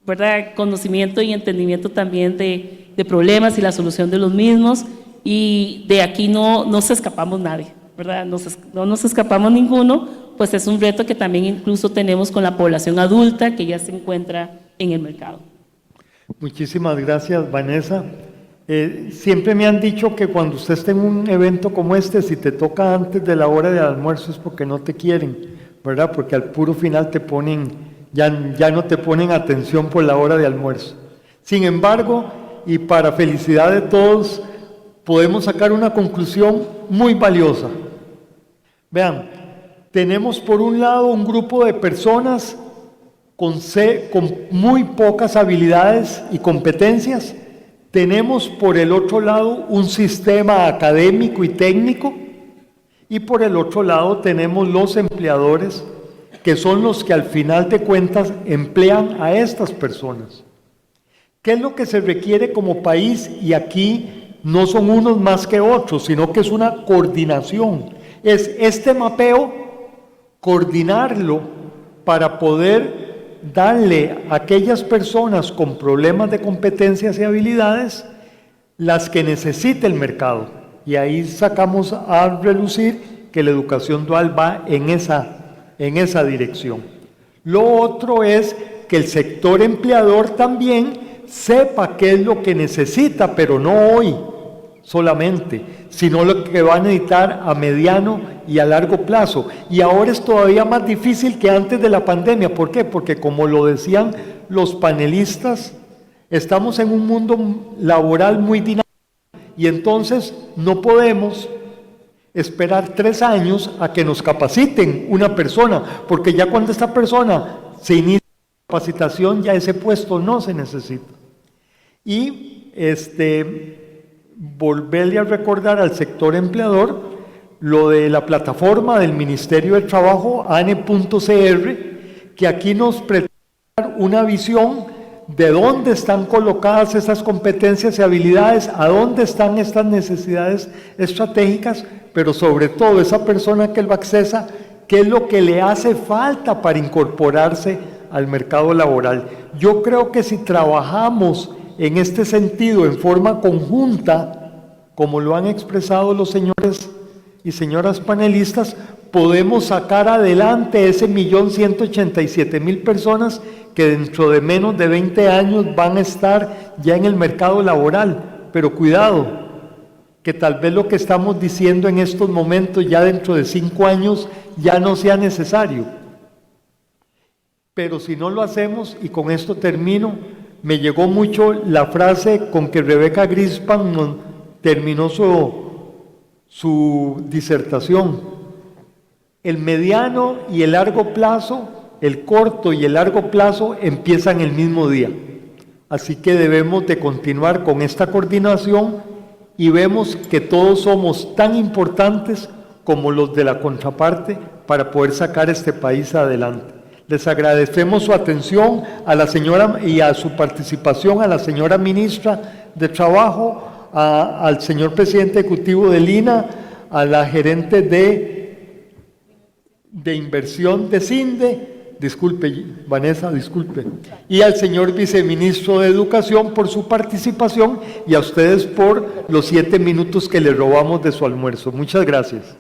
¿verdad?, conocimiento y entendimiento también de problemas y la solución de los mismos, y de aquí no nos escapamos nadie, ¿verdad? No nos escapamos ninguno, pues es un reto que también incluso tenemos con la población adulta que ya se encuentra en el mercado. Muchísimas gracias, Vanessa. Siempre me han dicho que cuando usted esté en un evento como este, si te toca antes de la hora de almuerzo es porque no te quieren, ¿verdad? Porque al puro final te ponen, ya no te ponen atención por la hora de almuerzo. Sin embargo, y para felicidad de todos, podemos sacar una conclusión muy valiosa. Vean, tenemos por un lado un grupo de personas con muy pocas habilidades y competencias. Tenemos por el otro lado un sistema académico y técnico, y por el otro lado tenemos los empleadores, que son los que al final de cuentas emplean a estas personas. ¿Qué es lo que se requiere como país? Y aquí no son unos más que otros, sino que es una coordinación. Es este mapeo, coordinarlo para poder darle a aquellas personas con problemas de competencias y habilidades las que necesita el mercado. Y ahí sacamos a relucir que la educación dual va en esa dirección. Lo otro es que el sector empleador también sepa qué es lo que necesita, pero no hoy solamente, sino lo que va a necesitar a mediano y a largo plazo. Y ahora es todavía más difícil que antes de la pandemia. ¿Por qué? Porque, como lo decían los panelistas, estamos en un mundo laboral muy dinámico y entonces no podemos esperar 3 años a que nos capaciten una persona, porque ya cuando esta persona se inicia la capacitación, ya ese puesto no se necesita. Y volverle a recordar al sector empleador lo de la plataforma del Ministerio del Trabajo, ANE.cr, que aquí nos pretende dar una visión de dónde están colocadas esas competencias y habilidades, a dónde están estas necesidades estratégicas, pero sobre todo esa persona que lo accesa, qué es lo que le hace falta para incorporarse al mercado laboral. Yo creo que si trabajamos en este sentido en forma conjunta, como lo han expresado los señores y señoras panelistas, podemos sacar adelante ese 1.187.000 personas que dentro de menos de 20 años van a estar ya en el mercado laboral. Pero cuidado, que tal vez lo que estamos diciendo en estos momentos ya dentro de 5 años ya no sea necesario. Pero si no lo hacemos, y con esto termino, me llegó mucho la frase con que Rebecca Grispan terminó su disertación. El mediano y el largo plazo, el corto y el largo plazo empiezan el mismo día. Así que debemos de continuar con esta coordinación y vemos que todos somos tan importantes como los de la contraparte para poder sacar este país adelante. Les agradecemos su atención a la señora y a su participación a la señora ministra de Trabajo, al señor presidente ejecutivo del INA, a la gerente de inversión de CINDE, disculpe, Vanessa, disculpe, y al señor viceministro de Educación por su participación y a ustedes por los 7 minutos que le robamos de su almuerzo. Muchas gracias.